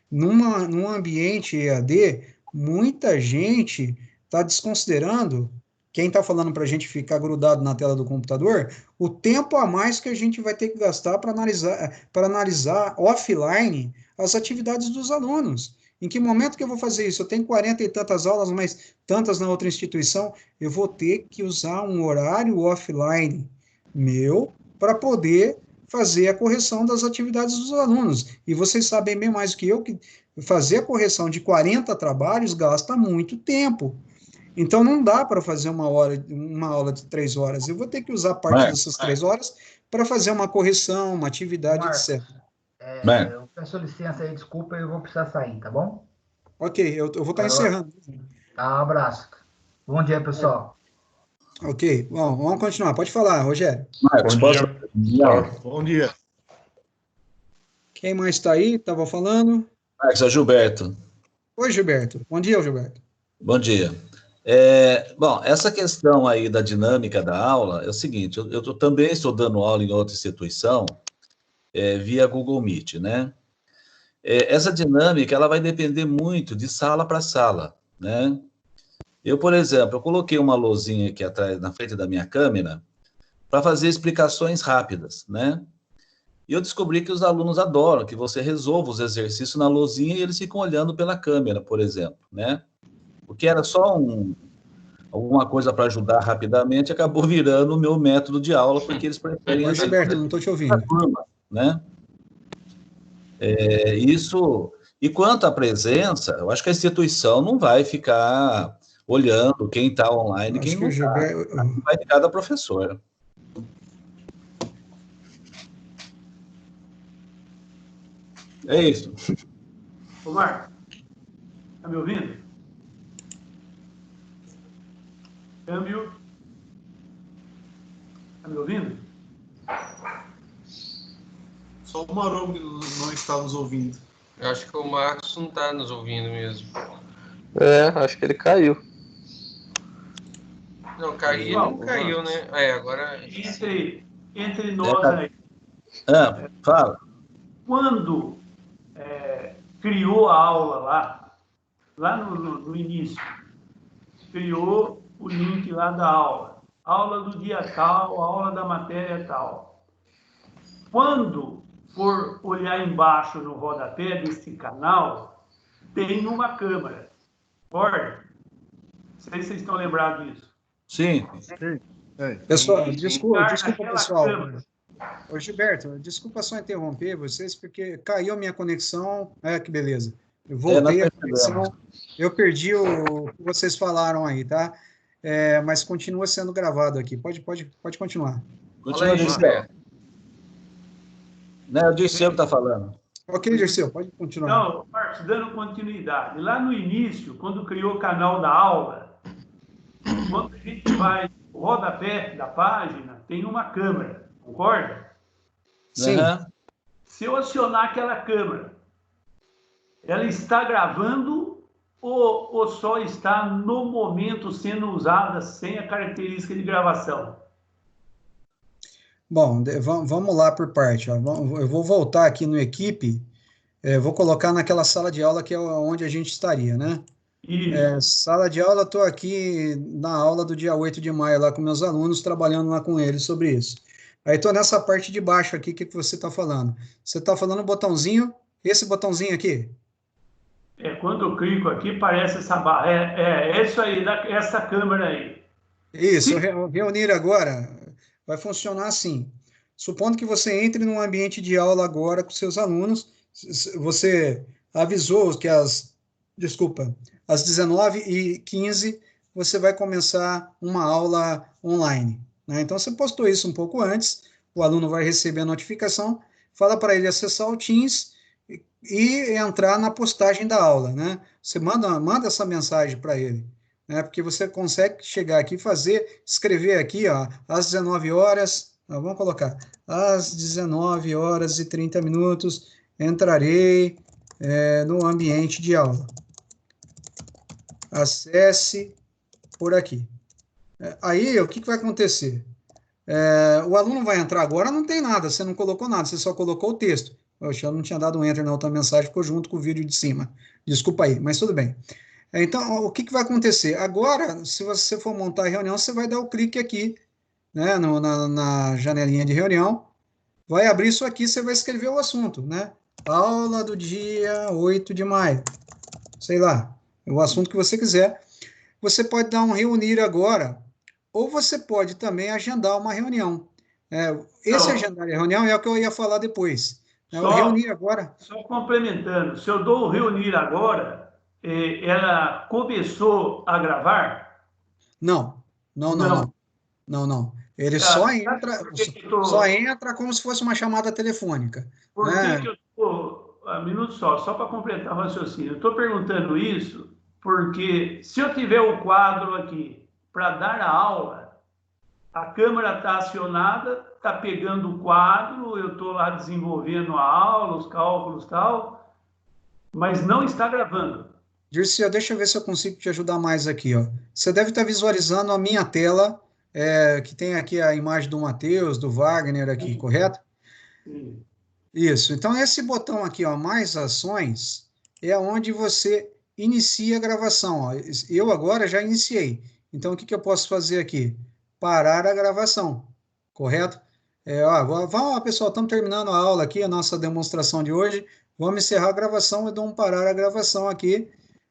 [SPEAKER 1] num ambiente EAD, muita gente está desconsiderando, quem está falando para a gente ficar grudado na tela do computador, o tempo a mais que a gente vai ter que gastar para analisar offline as atividades dos alunos. Em que momento que eu vou fazer isso? Eu tenho 40 e tantas aulas, mas tantas na outra instituição, eu vou ter que usar um horário offline meu para poder fazer a correção das atividades dos alunos. E vocês sabem bem mais do que eu que fazer a correção de 40 trabalhos gasta muito tempo. Então, não dá para fazer uma aula de 3 horas. Eu vou ter que usar parte dessas 3 horas para fazer uma correção, uma atividade, etc.
[SPEAKER 2] Eu peço licença aí, desculpa, eu vou precisar sair, tá bom?
[SPEAKER 1] Ok, eu vou estar encerrando.
[SPEAKER 2] Tá, um abraço. Bom dia, pessoal.
[SPEAKER 1] Ok, bom, vamos continuar. Pode falar, Rogério.
[SPEAKER 12] Bom dia.
[SPEAKER 1] Quem mais está aí? Estava falando?
[SPEAKER 13] Marcos, é o Gilberto.
[SPEAKER 1] Oi, Gilberto. Bom dia, Gilberto.
[SPEAKER 13] Bom dia. Bom, essa questão aí da dinâmica da aula é o seguinte, eu também estou dando aula em outra instituição, via Google Meet, né? Essa dinâmica, ela vai depender muito de sala para sala, né? Eu, por exemplo, eu coloquei uma luzinha aqui atrás, na frente da minha câmera, para fazer explicações rápidas, né? E eu descobri que os alunos adoram que você resolva os exercícios na luzinha e eles ficam olhando pela câmera, por exemplo, né? Porque era só alguma coisa para ajudar rapidamente, acabou virando o meu método de aula, porque eles preferem...
[SPEAKER 1] Gilberto, não estou te ouvindo.
[SPEAKER 13] Né? Isso... E quanto à presença, eu acho que a instituição não vai ficar olhando quem está online e quem não está. Vai de cada professor. É isso.
[SPEAKER 9] Ô, Marcos, tá me ouvindo? Câmbio. Tá me ouvindo?
[SPEAKER 14] Só o Marão não está nos ouvindo.
[SPEAKER 10] Eu acho que o Marcos não está nos ouvindo mesmo.
[SPEAKER 15] Acho que ele caiu.
[SPEAKER 10] Não, caiu, ele não caiu, né? Agora...
[SPEAKER 9] Entre nós aí.
[SPEAKER 13] Fala.
[SPEAKER 9] Quando criou a aula lá no início, criou o link lá da aula do dia tal, aula da matéria tal. Quando for olhar embaixo no rodapé desse canal, tem uma câmera. Concorda? Não sei se vocês estão lembrados disso.
[SPEAKER 13] Sim.
[SPEAKER 1] Pessoal, desculpa pessoal. Ô, Gilberto, desculpa só interromper vocês, porque caiu a minha conexão. Que beleza. Eu voltei a conexão, eu perdi o que vocês falaram aí, tá? Mas continua sendo gravado aqui. Pode continuar.
[SPEAKER 13] Continua, Dirceu. Não, o Dirceu está falando.
[SPEAKER 1] Ok, Dirceu, pode continuar.
[SPEAKER 9] Não, Marcos, dando continuidade. Lá no início, quando criou o canal da aula, quando a gente vai no rodapé da página, tem uma câmera, concorda?
[SPEAKER 1] Sim.
[SPEAKER 9] Se eu acionar aquela câmera, ela está gravando ou só está no momento sendo usada sem a característica de gravação?
[SPEAKER 1] Bom, vamos lá por parte. Ó. Eu vou voltar aqui no Equipe, vou colocar naquela sala de aula que é onde a gente estaria, né? Sala de aula, estou aqui na aula do dia 8 de maio, lá com meus alunos, trabalhando lá com eles sobre isso. Aí estou nessa parte de baixo aqui, o que você está falando? Você está falando o botãozinho, esse botãozinho aqui?
[SPEAKER 9] Quando eu clico aqui, parece essa barra. É isso aí, essa câmera aí.
[SPEAKER 1] Isso, reunir agora vai funcionar assim. Supondo que você entre num ambiente de aula agora com seus alunos, você avisou que às 19h15 você vai começar uma aula online, né? Então, você postou isso um pouco antes, o aluno vai receber a notificação, fala para ele acessar o Teams, e entrar na postagem da aula, né? Você manda essa mensagem para ele, né? Porque você consegue chegar aqui e escrever aqui, ó, às 19 horas, vamos colocar, às 19 horas e 30 minutos, entrarei no ambiente de aula. Acesse por aqui. Aí, o que vai acontecer? O aluno vai entrar agora, não tem nada, você não colocou nada, você só colocou o texto. Eu não tinha dado um enter na outra mensagem, ficou junto com o vídeo de cima. Desculpa aí, mas tudo bem. Então, o que vai acontecer? Agora, se você for montar a reunião, você vai dar o clique aqui, né, na janelinha de reunião, vai abrir isso aqui, você vai escrever o assunto, né? Aula do dia 8 de maio. Sei lá, o assunto que você quiser. Você pode dar um reunir agora, ou você pode também agendar uma reunião. Agendar a reunião é o que eu ia falar depois. Reunir agora.
[SPEAKER 9] Só complementando, se eu dou o reunir agora, ela começou a gravar?
[SPEAKER 1] Não. Ele só entra como se fosse uma chamada telefônica.
[SPEAKER 9] Por que eu estou... Um minuto só para completar o raciocínio. Eu estou perguntando isso porque se eu tiver o quadro aqui para dar a aula, a câmera está acionada, está pegando o quadro, eu estou lá desenvolvendo a aula, os cálculos e tal, mas não está gravando.
[SPEAKER 1] Dirceu, deixa eu ver se eu consigo te ajudar mais aqui, ó. Você deve estar visualizando a minha tela, que tem aqui a imagem do Matheus, do Wagner aqui, correto?
[SPEAKER 9] Sim.
[SPEAKER 1] Isso. Então, esse botão aqui, ó, mais ações, é onde você inicia a gravação, ó. Eu agora já iniciei. Então, o que eu posso fazer aqui? Parar a gravação, correto? Vamos, pessoal, estamos terminando a aula aqui, a nossa demonstração de hoje. Vamos encerrar a gravação, eu dou um parar a gravação aqui.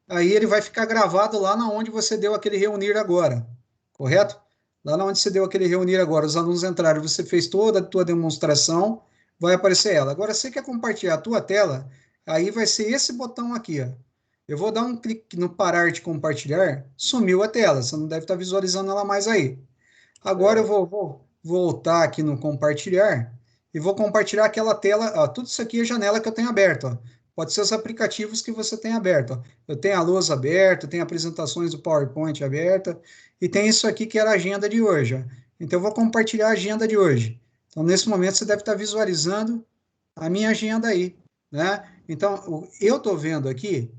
[SPEAKER 1] Aí ele vai ficar gravado lá na onde você deu aquele reunir agora, correto? Lá na onde você deu aquele reunir agora, os alunos entraram, você fez toda a tua demonstração, vai aparecer ela. Agora, você quer compartilhar a tua tela, aí vai ser esse botão aqui, ó. Eu vou dar um clique no parar de compartilhar, sumiu a tela, você não deve estar visualizando ela mais aí. Agora eu vou voltar aqui no compartilhar e vou compartilhar aquela tela, ó, tudo isso aqui é janela que eu tenho aberto, ó. Pode ser os aplicativos que você tem aberto, ó. Eu tenho a lousa aberta, tenho apresentações do PowerPoint aberta, e tem isso aqui que era a agenda de hoje, ó. Então eu vou compartilhar a agenda de hoje. Então, nesse momento, você deve estar visualizando a minha agenda aí, né? Então, eu estou vendo aqui,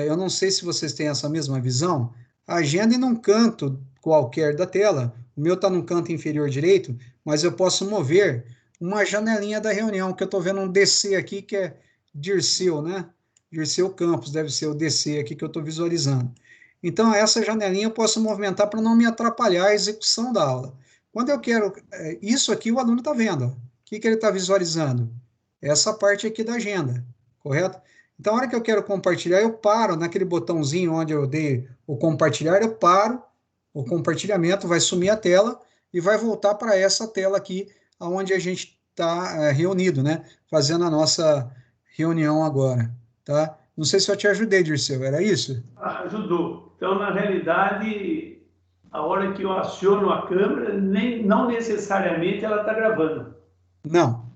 [SPEAKER 1] eu não sei se vocês têm essa mesma visão, a agenda em um canto qualquer da tela, o meu está no canto inferior direito, mas eu posso mover uma janelinha da reunião, que eu estou vendo um DC aqui, que é Dirceu, né? Dirceu Campos, deve ser o DC aqui que eu estou visualizando. Então, essa janelinha eu posso movimentar para não me atrapalhar a execução da aula. Quando eu quero... Isso aqui o aluno está vendo. Ó. O que ele está visualizando? Essa parte aqui da agenda, correto? Então, a hora que eu quero compartilhar, eu paro naquele botãozinho onde eu dei o compartilhar, eu paro, o compartilhamento, vai sumir a tela e vai voltar para essa tela aqui, onde a gente está reunido, né? Fazendo a nossa reunião agora, tá? Não sei se eu te ajudei, Dirceu, era isso?
[SPEAKER 9] Ajudou. Então, na realidade... A hora que eu aciono a câmera, não necessariamente ela está gravando.
[SPEAKER 1] Não.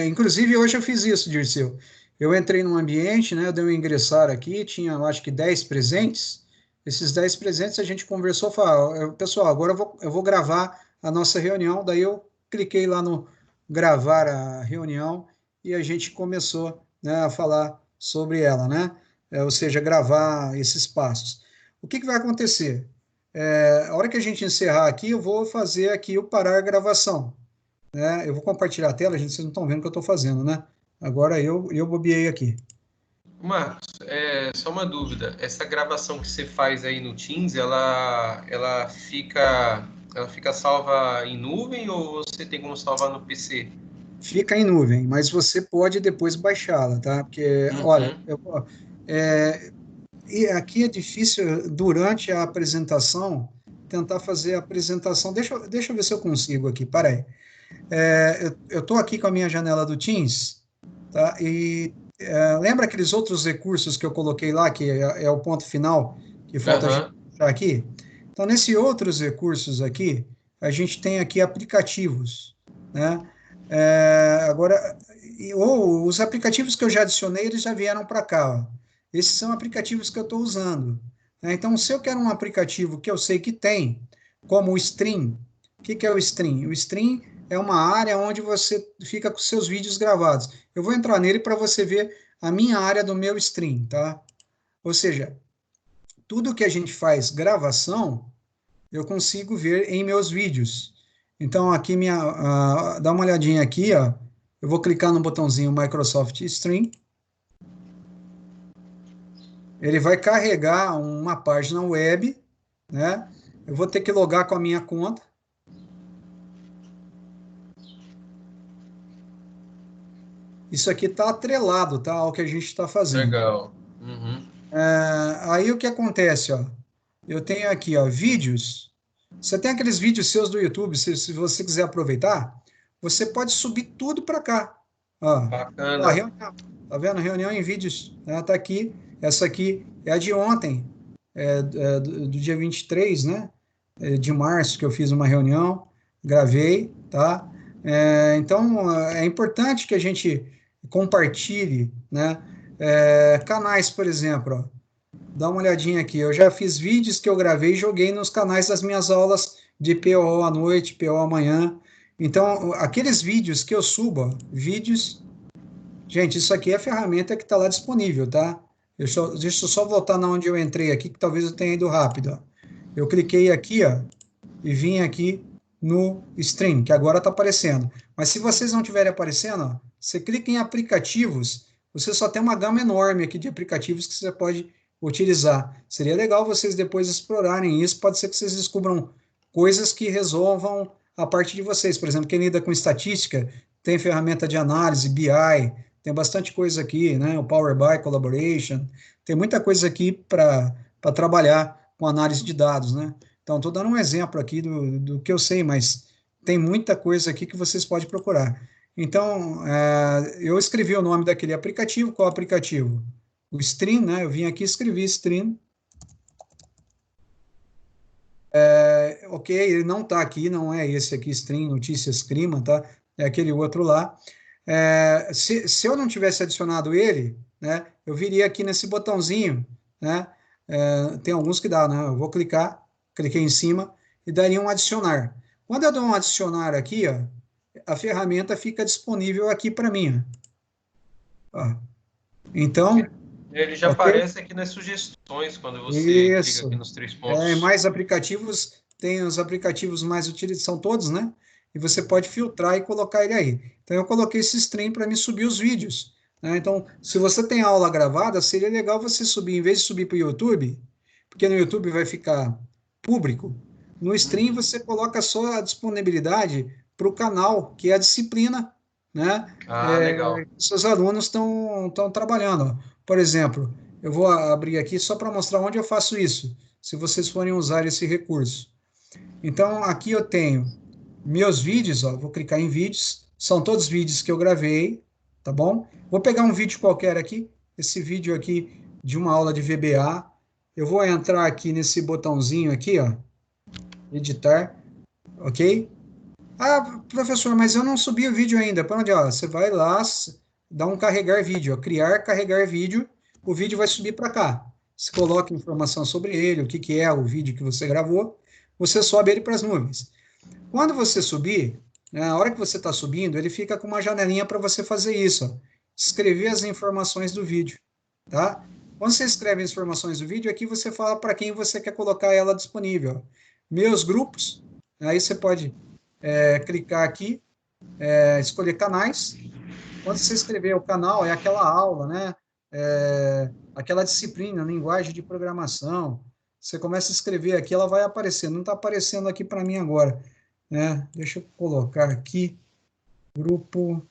[SPEAKER 1] Inclusive, hoje eu fiz isso, Dirceu. Eu entrei num ambiente, né, eu dei um ingressar aqui, tinha, eu acho que 10 presentes. Esses 10 presentes a gente conversou, falou, pessoal, agora eu vou gravar a nossa reunião. Daí eu cliquei lá no gravar a reunião e a gente começou, né, a falar sobre ela, né? Ou seja, gravar esses passos. O que vai acontecer? A hora que a gente encerrar aqui, eu vou fazer aqui o parar a gravação. Né? Eu vou compartilhar a tela, gente, vocês não estão vendo o que eu estou fazendo, né? Agora eu bobeei aqui.
[SPEAKER 10] Marcos, só uma dúvida. Essa gravação que você faz aí no Teams, ela fica salva em nuvem ou você tem como salvar no PC?
[SPEAKER 1] Fica em nuvem, mas você pode depois baixá-la, tá? Porque, olha, e aqui é difícil, durante a apresentação, tentar fazer a apresentação. Deixa eu ver se eu consigo aqui, peraí. Eu estou aqui com a minha janela do Teams, tá? E lembra aqueles outros recursos que eu coloquei lá, que é o ponto final, que falta a gente achar aqui? Então, nesses outros recursos aqui, a gente tem aqui aplicativos, né? Agora, ou os aplicativos que eu já adicionei, eles já vieram para cá, ó. Esses são aplicativos que eu estou usando, né? Então, se eu quero um aplicativo que eu sei que tem, como o Stream, o que é o Stream? O Stream é uma área onde você fica com seus vídeos gravados. Eu vou entrar nele para você ver a minha área do meu Stream, tá? Ou seja, tudo que a gente faz gravação, eu consigo ver em meus vídeos. Então, aqui, dá uma olhadinha aqui, ó. Eu vou clicar no botãozinho Microsoft Stream. Ele vai carregar uma página web, né? Eu vou ter que logar com a minha conta. Isso aqui está atrelado, tá, ao que a gente está fazendo.
[SPEAKER 10] Legal. Uhum.
[SPEAKER 1] Aí o que acontece, ó? Eu tenho aqui, ó, vídeos. Você tem aqueles vídeos seus do YouTube, se você quiser aproveitar, você pode subir tudo para cá. Ó,
[SPEAKER 10] bacana.
[SPEAKER 1] Reunião, tá vendo? Reunião em vídeos, né? Tá aqui. Essa aqui é a de ontem, do dia 23, né? De março, que eu fiz uma reunião, gravei, tá? Então, é importante que a gente compartilhe, né? Canais, por exemplo, ó. Dá uma olhadinha aqui, eu já fiz vídeos que eu gravei e joguei nos canais das minhas aulas de PO à noite, PO amanhã. Então, aqueles vídeos que eu subo, ó, vídeos... Gente, isso aqui é a ferramenta que está lá disponível, tá? Deixa eu só voltar na onde eu entrei aqui, que talvez eu tenha ido rápido, ó. Eu cliquei aqui, ó, e vim aqui no Stream, que agora está aparecendo. Mas se vocês não estiverem aparecendo, ó, você clica em aplicativos, você só tem uma gama enorme aqui de aplicativos que você pode utilizar. Seria legal vocês depois explorarem isso, pode ser que vocês descubram coisas que resolvam a parte de vocês. Por exemplo, quem lida com estatística, tem ferramenta de análise, BI, tem bastante coisa aqui, né? O Power BI Collaboration, tem muita coisa aqui para trabalhar com análise de dados, né? Então, estou dando um exemplo aqui do que eu sei, mas tem muita coisa aqui que vocês podem procurar. Então, eu escrevi o nome daquele aplicativo. Qual aplicativo? O Stream, né? Eu vim aqui e escrevi Stream. Ok, ele não está aqui, não é esse aqui, Stream Notícias Clima, tá? É aquele outro lá. Se eu não tivesse adicionado ele, né? Eu viria aqui nesse botãozinho, né? Tem alguns que dá, né? Eu vou cliquei em cima e daria um adicionar. Quando eu dou um adicionar aqui, ó, a ferramenta fica disponível aqui para mim. Ó. Então...
[SPEAKER 10] Ele já aparece aqui nas sugestões, quando você clica aqui nos 3 pontos.
[SPEAKER 1] Mais aplicativos, tem os aplicativos mais utilizados, são todos, né? E você pode filtrar e colocar ele aí. Então, eu coloquei esse Stream para me subir os vídeos, né? Então, se você tem aula gravada, seria legal você subir, em vez de subir para o YouTube, porque no YouTube vai ficar público, no Stream você coloca só a disponibilidade para o canal, que é a disciplina, né?
[SPEAKER 10] Legal.
[SPEAKER 1] Seus alunos estão trabalhando. Por exemplo, eu vou abrir aqui só para mostrar onde eu faço isso, se vocês forem usar esse recurso. Então, aqui eu tenho meus vídeos, ó, vou clicar em vídeos, são todos vídeos que eu gravei, tá bom? Vou pegar um vídeo qualquer aqui, esse vídeo aqui de uma aula de VBA, eu vou entrar aqui nesse botãozinho aqui, ó, editar, ok? Ah, professor, mas eu não subi o vídeo ainda. Para onde? Ó, você vai lá, dá um carregar vídeo, ó, criar, carregar vídeo, o vídeo vai subir para cá. Você coloca informação sobre ele, o que é o vídeo que você gravou, você sobe ele para as nuvens. Quando você subir, na hora que você está subindo, ele fica com uma janelinha para você fazer isso, ó, escrever as informações do vídeo, tá? Quando você escreve as informações do vídeo, aqui você fala para quem você quer colocar ela disponível. Meus grupos, aí você pode clicar aqui, escolher canais. Quando você escrever o canal, é aquela aula, né? Aquela disciplina, linguagem de programação. Você começa a escrever aqui, ela vai aparecer. Não está aparecendo aqui para mim agora, né? Deixa eu colocar aqui, grupo...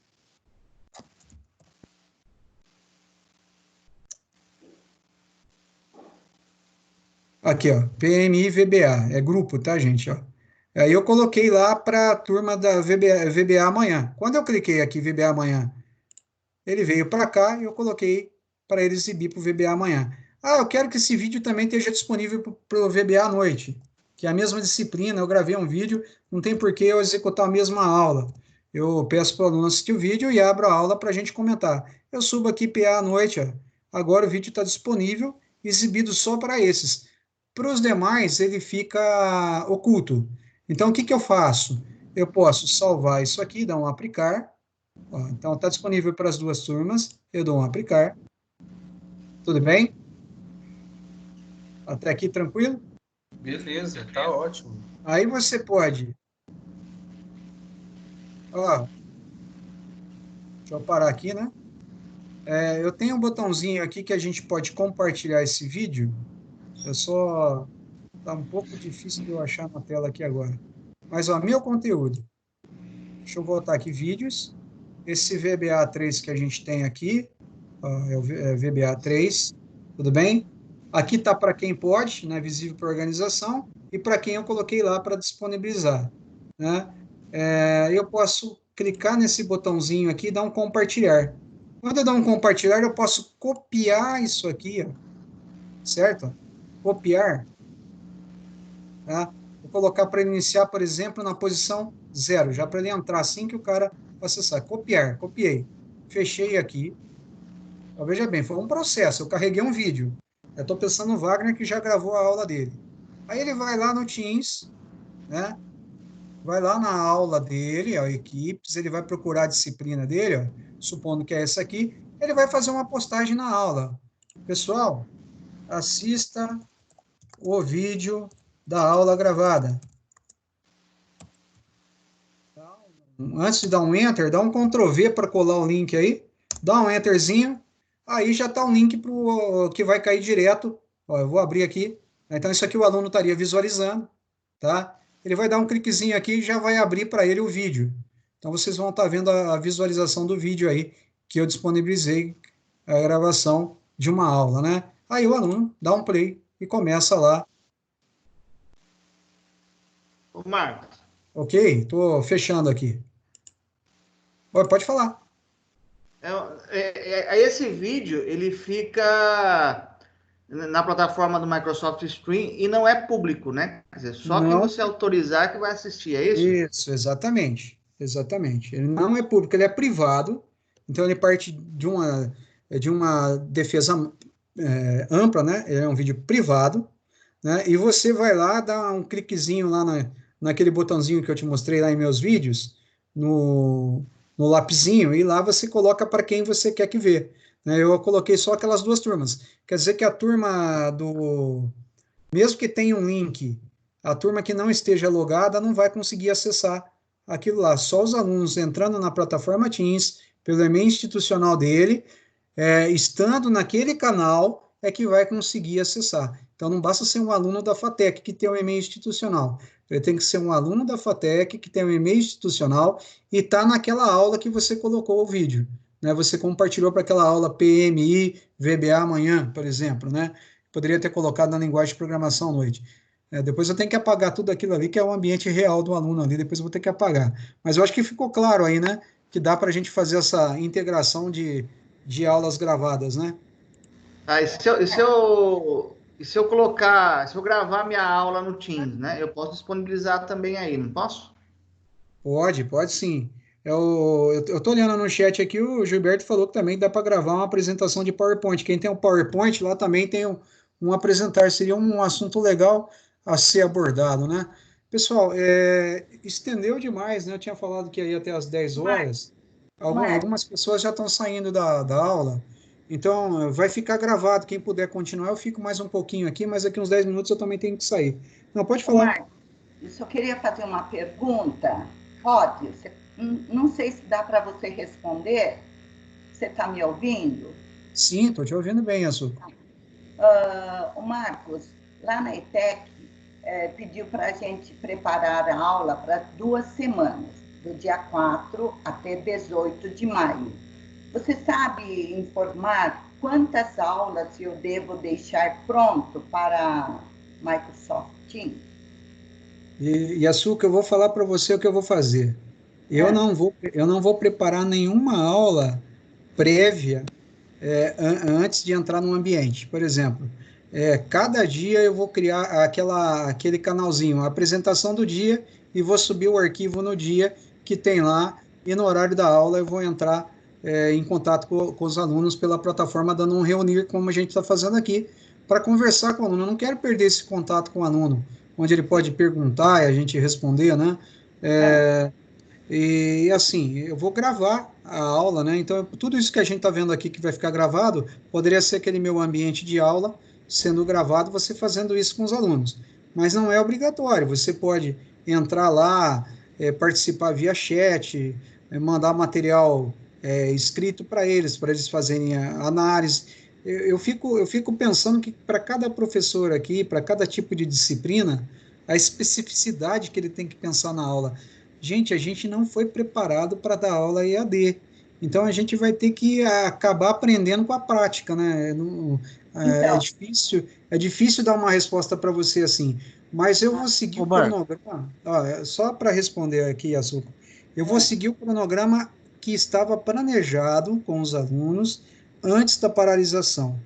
[SPEAKER 1] Aqui, ó, PMI VBA, é grupo, tá, gente? Ó. Aí eu coloquei lá para a turma da VBA amanhã. Quando eu cliquei aqui, VBA amanhã, ele veio para cá e eu coloquei para ele exibir para o VBA amanhã. Ah, eu quero que esse vídeo também esteja disponível para o VBA à noite, que é a mesma disciplina, eu gravei um vídeo, não tem por que eu executar a mesma aula. eu peço para o aluno assistir o vídeo e abro a aula para a gente comentar. Eu subo aqui PA à noite, ó. Agora o vídeo está disponível, exibido só para esses. Para os demais, ele fica oculto. Então, o que eu faço? Eu posso salvar isso aqui, dar um aplicar. Ó, então, está disponível para as duas turmas. Eu dou um aplicar. Tudo bem? Até aqui, tranquilo?
[SPEAKER 10] Beleza, tá ótimo.
[SPEAKER 1] Aí você pode... Ó, deixa eu parar aqui, né? Eu tenho um botãozinho aqui que a gente pode compartilhar esse vídeo. Tá um pouco difícil de eu achar na tela aqui agora. Mas, ó, meu conteúdo. Deixa eu voltar aqui, vídeos. Esse VBA3 que a gente tem aqui, ó, é o VBA3, tudo bem? Aqui tá para quem pode, né, visível para organização, e para quem eu coloquei lá para disponibilizar, né? Eu posso clicar nesse botãozinho aqui e dar um compartilhar. Quando eu dar um compartilhar, eu posso copiar isso aqui, ó, certo? Copiar. Tá? Vou colocar para iniciar, por exemplo, na posição 0, já para ele entrar assim que o cara acessar. Copiar, copiei. Fechei aqui. Então, veja bem, foi um processo. Eu carreguei um vídeo. Eu estou pensando no Wagner, que já gravou a aula dele. Aí ele vai lá no Teams, né? Vai lá na aula dele, ó, equipes, ele vai procurar a disciplina dele, ó, supondo que é essa aqui, ele vai fazer uma postagem na aula. Pessoal, assista o vídeo da aula gravada. Antes de dar um Enter, dá um Ctrl V para colar o link aí, dá um Enterzinho, aí já está um link que vai cair direto. Ó, eu vou abrir aqui. Então, isso aqui o aluno estaria visualizando, tá? Ele vai dar um cliquezinho aqui e já vai abrir para ele o vídeo. Então, vocês vão estar vendo a visualização do vídeo aí, que eu disponibilizei a gravação de uma aula, né? Aí o aluno dá um play e começa lá.
[SPEAKER 11] Ô, Marcos.
[SPEAKER 1] Ok, estou fechando aqui. Pode falar.
[SPEAKER 11] Esse vídeo, ele fica na plataforma do Microsoft Stream e não é público, né? Quer dizer, só quem você autorizar que vai assistir, é isso?
[SPEAKER 1] Isso, exatamente. Exatamente. Ele não é público, ele é privado, então ele parte de uma defesa ampla, né? Ele é um vídeo privado, né? E você vai lá, dá um cliquezinho lá naquele botãozinho que eu te mostrei lá em meus vídeos, no lapisinho, e lá você coloca para quem você quer que vê. Eu coloquei só aquelas duas turmas. Quer dizer que a turma mesmo que tenha um link, a turma que não esteja logada não vai conseguir acessar aquilo lá. Só os alunos entrando na plataforma Teams, pelo e-mail institucional dele, estando naquele canal, é que vai conseguir acessar. Então, não basta ser um aluno da FATEC que tem um e-mail institucional. Ele tem que ser um aluno da FATEC que tem um e-mail institucional e está naquela aula que você colocou o vídeo. Né? Você compartilhou para aquela aula PMI, VBA amanhã, por exemplo. Né? Poderia ter colocado na linguagem de programação à noite. Depois eu tenho que apagar tudo aquilo ali, que é o ambiente real do aluno ali, depois eu vou ter que apagar. Mas eu acho que ficou claro aí, né? Que dá para a gente fazer essa integração de aulas gravadas, né?
[SPEAKER 11] E se eu gravar minha aula no Teams, né? Eu posso disponibilizar também aí, não posso?
[SPEAKER 1] Pode sim. Eu estou olhando no chat aqui, o Gilberto falou que também dá para gravar uma apresentação de PowerPoint. Quem tem o PowerPoint, lá também tem um apresentar. Seria um assunto legal a ser abordado, né? Pessoal, estendeu demais, né? Eu tinha falado que ia até às 10 horas. Algumas pessoas já estão saindo da aula. Então, vai ficar gravado. Quem puder continuar, eu fico mais um pouquinho aqui, mas daqui uns 10 minutos eu também tenho que sair. Não, pode falar.
[SPEAKER 16] Marcos, eu só queria fazer uma pergunta. Pode? Não sei se dá para você responder. Você está me ouvindo?
[SPEAKER 1] Sim, estou te ouvindo bem, Açúcar.
[SPEAKER 16] O Marcos, lá na ETEC, pediu para a gente preparar a aula para 2 semanas, do dia 4 até 18 de maio. Você sabe informar quantas aulas eu devo deixar pronto para Microsoft Teams?
[SPEAKER 1] E Açúcar, eu vou falar para você o que eu vou fazer. Eu não vou preparar nenhuma aula prévia antes de entrar no ambiente. Por exemplo, cada dia eu vou criar aquele canalzinho, a apresentação do dia, e vou subir o arquivo no dia que tem lá e no horário da aula eu vou entrar em contato com os alunos pela plataforma dando um reunir, como a gente está fazendo aqui, para conversar com o aluno. Eu não quero perder esse contato com o aluno, onde ele pode perguntar e a gente responder, né? E assim, eu vou gravar a aula, né? Então, tudo isso que a gente está vendo aqui que vai ficar gravado, poderia ser aquele meu ambiente de aula sendo gravado, você fazendo isso com os alunos. Mas não é obrigatório, você pode entrar lá, participar via chat, mandar material escrito para eles fazerem a análise. Eu fico pensando que para cada professor aqui, para cada tipo de disciplina, a especificidade que ele tem que pensar na aula. Gente, a gente não foi preparado para dar aula EAD, então a gente vai ter que acabar aprendendo com a prática, né? É difícil dar uma resposta para você assim, mas eu vou seguir o cronograma, só para responder aqui, Açúcar, eu vou seguir o cronograma que estava planejado com os alunos antes da paralisação.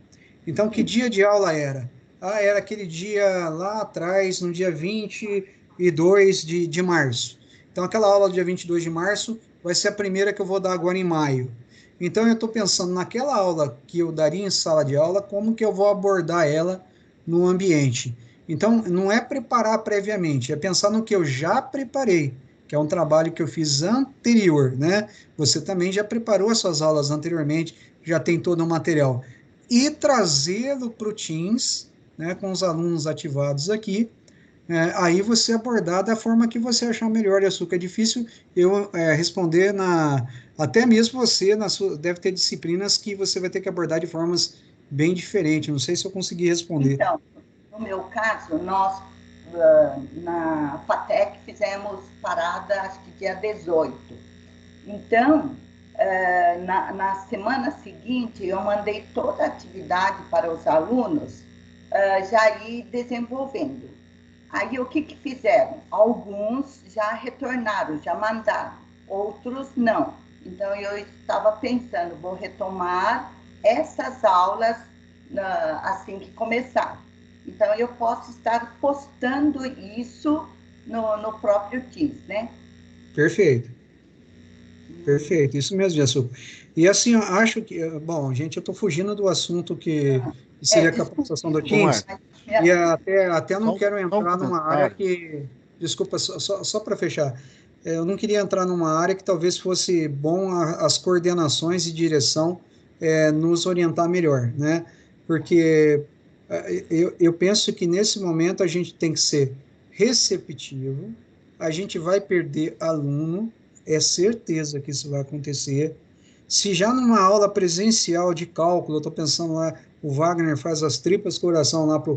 [SPEAKER 1] Então, que dia de aula era? Era aquele dia lá atrás, no dia 22 de março. Então, aquela aula do dia 22 de março vai ser a primeira que eu vou dar agora em maio. Então, eu estou pensando naquela aula que eu daria em sala de aula, como que eu vou abordar ela no ambiente. Então, não é preparar previamente, é pensar no que eu já preparei, que é um trabalho que eu fiz anterior, né? Você também já preparou as suas aulas anteriormente, já tem todo o material. E trazê-lo para o Teams, né, com os alunos ativados aqui, aí você abordar da forma que você achar melhor. Açúcar, é difícil eu responder até mesmo você, deve ter disciplinas que você vai ter que abordar de formas bem diferentes. Não sei se eu consegui responder.
[SPEAKER 16] Então, no meu caso, nós na FATEC fizemos parada, acho que dia 18. Então, na semana seguinte, eu mandei toda a atividade para os alunos já ir desenvolvendo. Aí, o que fizeram? Alguns já retornaram, já mandaram, outros não. Então, eu estava pensando, vou retomar essas aulas assim que começar. Então, eu posso estar postando isso no próprio Teams, né?
[SPEAKER 1] Perfeito. Perfeito, isso mesmo, Açúcar. E assim, eu acho que... Bom, gente, eu estou fugindo do assunto que seria a capacitação do Teams, e até não quero entrar numa área que... Desculpa, só para fechar. Eu não queria entrar numa área que talvez fosse bom as coordenações e direção nos orientar melhor, né? Porque... Eu penso que nesse momento a gente tem que ser receptivo, a gente vai perder aluno, é certeza que isso vai acontecer. Se já numa aula presencial de cálculo, eu estou pensando lá, o Wagner faz as tripas coração lá para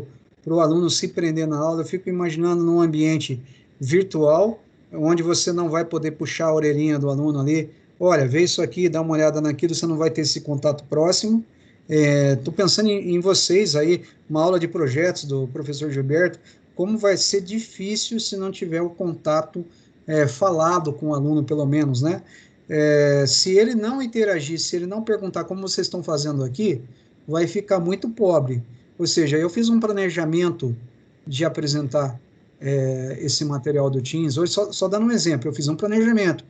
[SPEAKER 1] o aluno se prender na aula, eu fico imaginando num ambiente virtual, onde você não vai poder puxar a orelhinha do aluno ali, olha, vê isso aqui, dá uma olhada naquilo, você não vai ter esse contato próximo. Estou pensando em vocês aí, uma aula de projetos do professor Gilberto, como vai ser difícil se não tiver o contato falado com o aluno, pelo menos, né? Se ele não interagir, se ele não perguntar como vocês estão fazendo aqui, vai ficar muito pobre. Ou seja, eu fiz um planejamento de apresentar esse material do Teams, hoje só dando um exemplo, eu fiz um planejamento.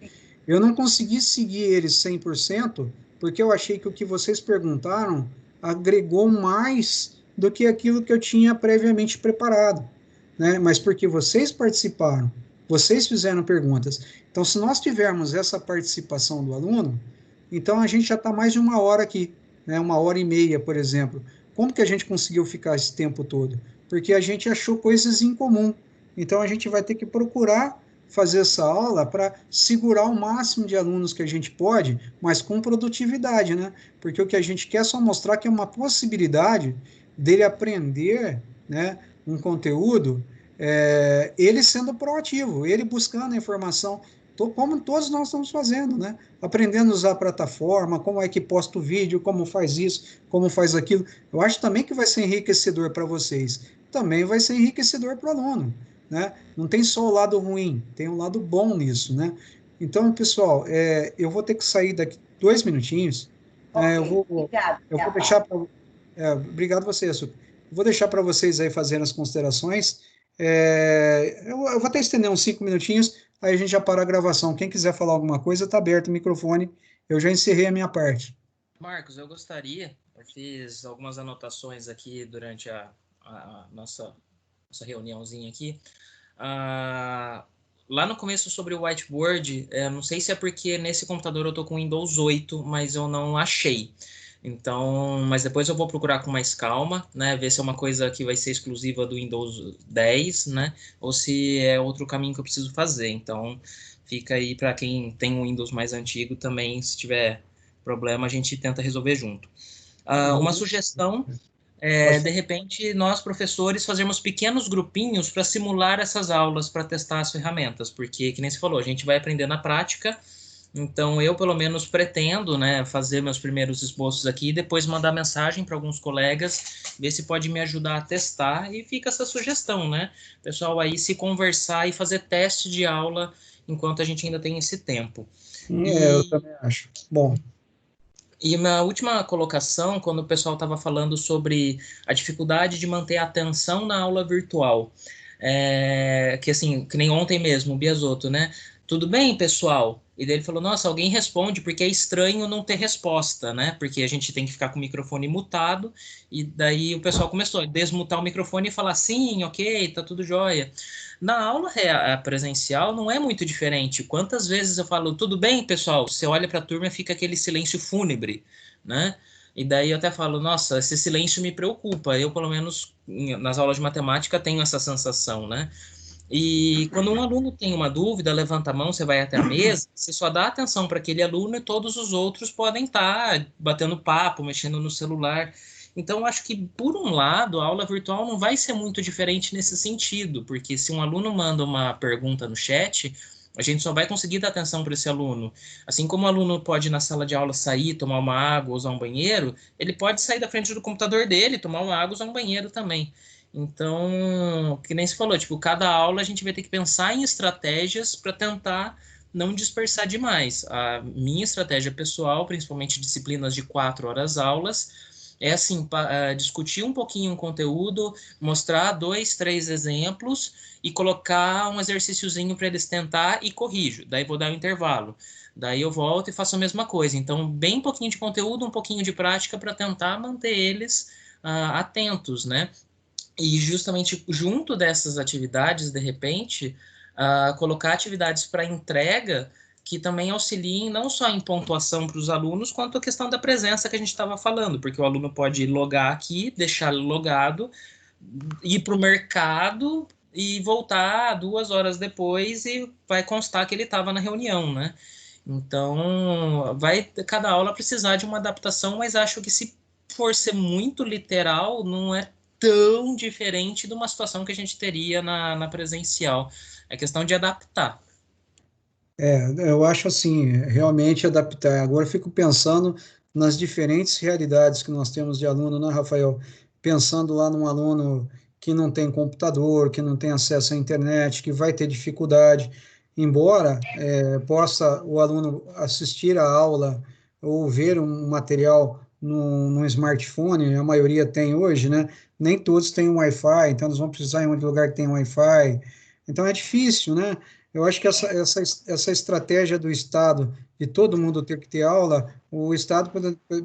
[SPEAKER 1] Eu não consegui seguir ele 100%, porque eu achei que o que vocês perguntaram agregou mais do que aquilo que eu tinha previamente preparado, né? Mas porque vocês participaram, vocês fizeram perguntas. Então, se nós tivermos essa participação do aluno, então a gente já está mais de uma hora aqui, né? 1h30, por exemplo. Como que a gente conseguiu ficar esse tempo todo? Porque a gente achou coisas em comum. Então, a gente vai ter que procurar fazer essa aula para segurar o máximo de alunos que a gente pode, mas com produtividade, né? Porque o que a gente quer é só mostrar que é uma possibilidade dele aprender, né, um conteúdo, ele sendo proativo, ele buscando a informação, como todos nós estamos fazendo, né? Aprendendo a usar a plataforma, como é que posta o vídeo, como faz isso, como faz aquilo. Eu acho também que vai ser enriquecedor para vocês, também vai ser enriquecedor para o aluno, né? Não tem só o lado ruim, tem um lado bom nisso, né? Então, pessoal, eu vou ter que sair daqui 2 minutinhos. Okay, eu vou deixar para... obrigado você, Açúcar. Vou deixar para vocês aí fazerem as considerações. Eu vou até estender uns 5 minutinhos, aí a gente já para a gravação. Quem quiser falar alguma coisa, está aberto o microfone. Eu já encerrei a minha parte.
[SPEAKER 5] Marcos, eu fiz algumas anotações aqui durante a nossa reuniãozinha aqui. Lá no começo sobre o whiteboard, não sei se é porque nesse computador eu estou com Windows 8, mas eu não achei. Então, mas depois eu vou procurar com mais calma, né? Ver se é uma coisa que vai ser exclusiva do Windows 10, né? Ou se é outro caminho que eu preciso fazer. Então, fica aí para quem tem um Windows mais antigo também, se tiver problema, a gente tenta resolver junto. Uma sugestão de repente, nós, professores, fazermos pequenos grupinhos para simular essas aulas, para testar as ferramentas, porque, que nem você falou, a gente vai aprender na prática. Então, eu, pelo menos, pretendo, né, fazer meus primeiros esboços aqui e depois mandar mensagem para alguns colegas, ver se pode me ajudar a testar, e fica essa sugestão, né? Pessoal, aí se conversar e fazer teste de aula enquanto a gente ainda tem esse tempo.
[SPEAKER 1] Eu também acho. Bom.
[SPEAKER 5] E uma última colocação, quando o pessoal estava falando sobre a dificuldade de manter a atenção na aula virtual, que assim, que nem ontem mesmo, o Biasotto, né? Tudo bem, pessoal? E daí ele falou, nossa, alguém responde, porque é estranho não ter resposta, né? Porque a gente tem que ficar com o microfone mutado, e daí o pessoal começou a desmutar o microfone e falar, sim, ok, tá tudo jóia. Na aula presencial não é muito diferente. Quantas vezes eu falo, tudo bem, pessoal? Você olha para a turma e fica aquele silêncio fúnebre, né? E daí eu até falo, nossa, esse silêncio me preocupa. Eu, pelo menos, nas aulas de matemática, tenho essa sensação, né? E quando um aluno tem uma dúvida, levanta a mão, você vai até a mesa, você só dá atenção para aquele aluno e todos os outros podem estar batendo papo, mexendo no celular. Então, eu acho que, por um lado, a aula virtual não vai ser muito diferente nesse sentido, porque se um aluno manda uma pergunta no chat, a gente só vai conseguir dar atenção para esse aluno. Assim como o aluno pode, na sala de aula, sair, tomar uma água, usar um banheiro, ele pode sair da frente do computador dele, tomar uma água, usar um banheiro também. Então, que nem se falou, tipo, cada aula a gente vai ter que pensar em estratégias para tentar não dispersar demais. A minha estratégia pessoal, principalmente disciplinas de 4 horas aulas, é assim, discutir um pouquinho o conteúdo, mostrar 2, 3 exemplos e colocar um exercíciozinho para eles tentar e corrijo. Daí vou dar um intervalo. Daí eu volto e faço a mesma coisa. Então, bem pouquinho de conteúdo, um pouquinho de prática para tentar manter eles atentos, né? E justamente junto dessas atividades, de repente, colocar atividades para entrega que também auxiliem não só em pontuação para os alunos, quanto a questão da presença que a gente estava falando, porque o aluno pode logar aqui, deixar logado, ir para o mercado e voltar 2 horas depois e vai constar que ele estava na reunião, né? Então, vai cada aula precisar de uma adaptação, mas acho que se for ser muito literal, não é tão diferente de uma situação que a gente teria na presencial. É questão de adaptar.
[SPEAKER 1] Eu acho assim, realmente adaptar. Agora eu fico pensando nas diferentes realidades que nós temos de aluno, né, Rafael? Pensando lá num aluno que não tem computador, que não tem acesso à internet, que vai ter dificuldade, embora possa o aluno assistir a aula ou ver um material no smartphone, a maioria tem hoje, né? Nem todos têm um Wi-Fi, então eles vão precisar ir em um lugar que tem um Wi-Fi. Então é difícil, né? Eu acho que essa estratégia do Estado de todo mundo ter que ter aula, o Estado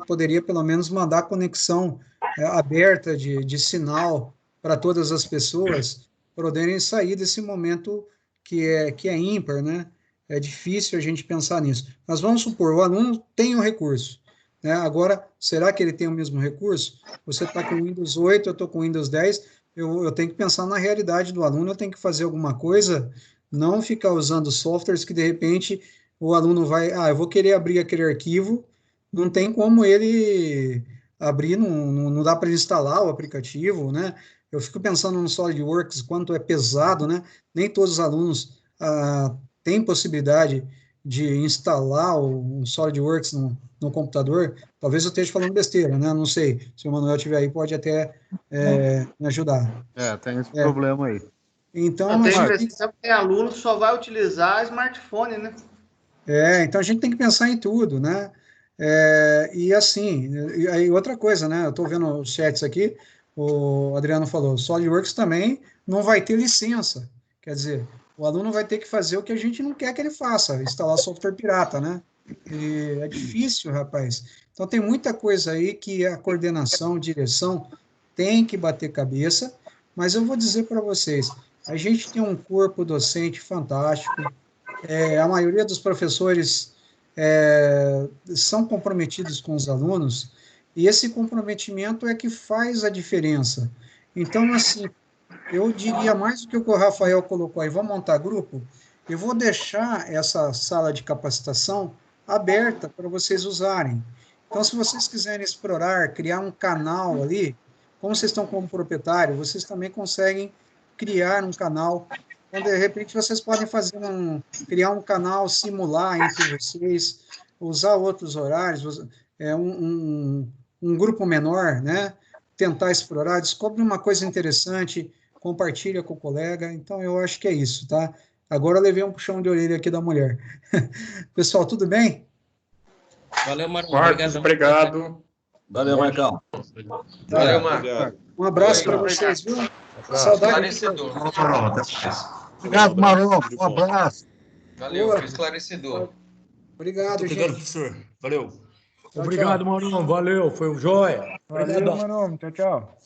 [SPEAKER 1] poderia pelo menos mandar conexão aberta de sinal para todas as pessoas poderem sair desse momento que é ímpar, né? É difícil a gente pensar nisso. Mas vamos supor, o aluno tem um recurso, né? Agora, será que ele tem o mesmo recurso? Você está com Windows 8, eu estou com Windows 10, eu tenho que pensar na realidade do aluno, eu tenho que fazer alguma coisa, não ficar usando softwares que, de repente, o aluno vai, eu vou querer abrir aquele arquivo, não tem como ele abrir, não dá para instalar o aplicativo, né? Eu fico pensando no SolidWorks, quanto é pesado, né? Nem todos os alunos têm possibilidade de instalar o SolidWorks no computador. Talvez eu esteja falando besteira, né? Não sei. Se o Manuel estiver aí, pode até me ajudar.
[SPEAKER 3] Tem esse problema aí.
[SPEAKER 1] Então,
[SPEAKER 11] tem impressão que tem aluno que só vai utilizar smartphone, né?
[SPEAKER 1] Então a gente tem que pensar em tudo, né? E assim, aí outra coisa, né? Eu estou vendo os chats aqui, o Adriano falou, SolidWorks também não vai ter licença. Quer dizer, o aluno vai ter que fazer o que a gente não quer que ele faça, instalar software pirata, né? E é difícil, rapaz. Então, tem muita coisa aí que a coordenação, a direção tem que bater cabeça, mas eu vou dizer para vocês, a gente tem um corpo docente fantástico, a maioria dos professores são comprometidos com os alunos, e esse comprometimento é que faz a diferença. Então, assim, eu diria mais do que o que o Rafael colocou aí, vamos montar grupo? Eu vou deixar essa sala de capacitação aberta para vocês usarem. Então, se vocês quiserem explorar, criar um canal ali, como vocês estão como proprietário, vocês também conseguem criar um canal. Então, de repente, vocês podem criar um canal, simular entre vocês, usar outros horários, um grupo menor, né? Tentar explorar, descobre uma coisa interessante, compartilha com o colega. Então, eu acho que é isso, tá? Agora eu levei um puxão de orelha aqui da mulher. Pessoal, tudo bem?
[SPEAKER 5] Valeu, Marcos.
[SPEAKER 6] Obrigado.
[SPEAKER 13] Valeu, Marcão.
[SPEAKER 10] Valeu, Marcos.
[SPEAKER 1] Um abraço para vocês, viu? Saudade.
[SPEAKER 10] Esclarecedor.
[SPEAKER 3] Obrigado, Marão. Um abraço.
[SPEAKER 10] Valeu, foi esclarecedor.
[SPEAKER 1] Obrigado, gente.
[SPEAKER 14] professor. Valeu.
[SPEAKER 1] Tchau,
[SPEAKER 7] Obrigado, Marão. Valeu, foi um joia.
[SPEAKER 3] Valeu, Marão. Tchau, tchau.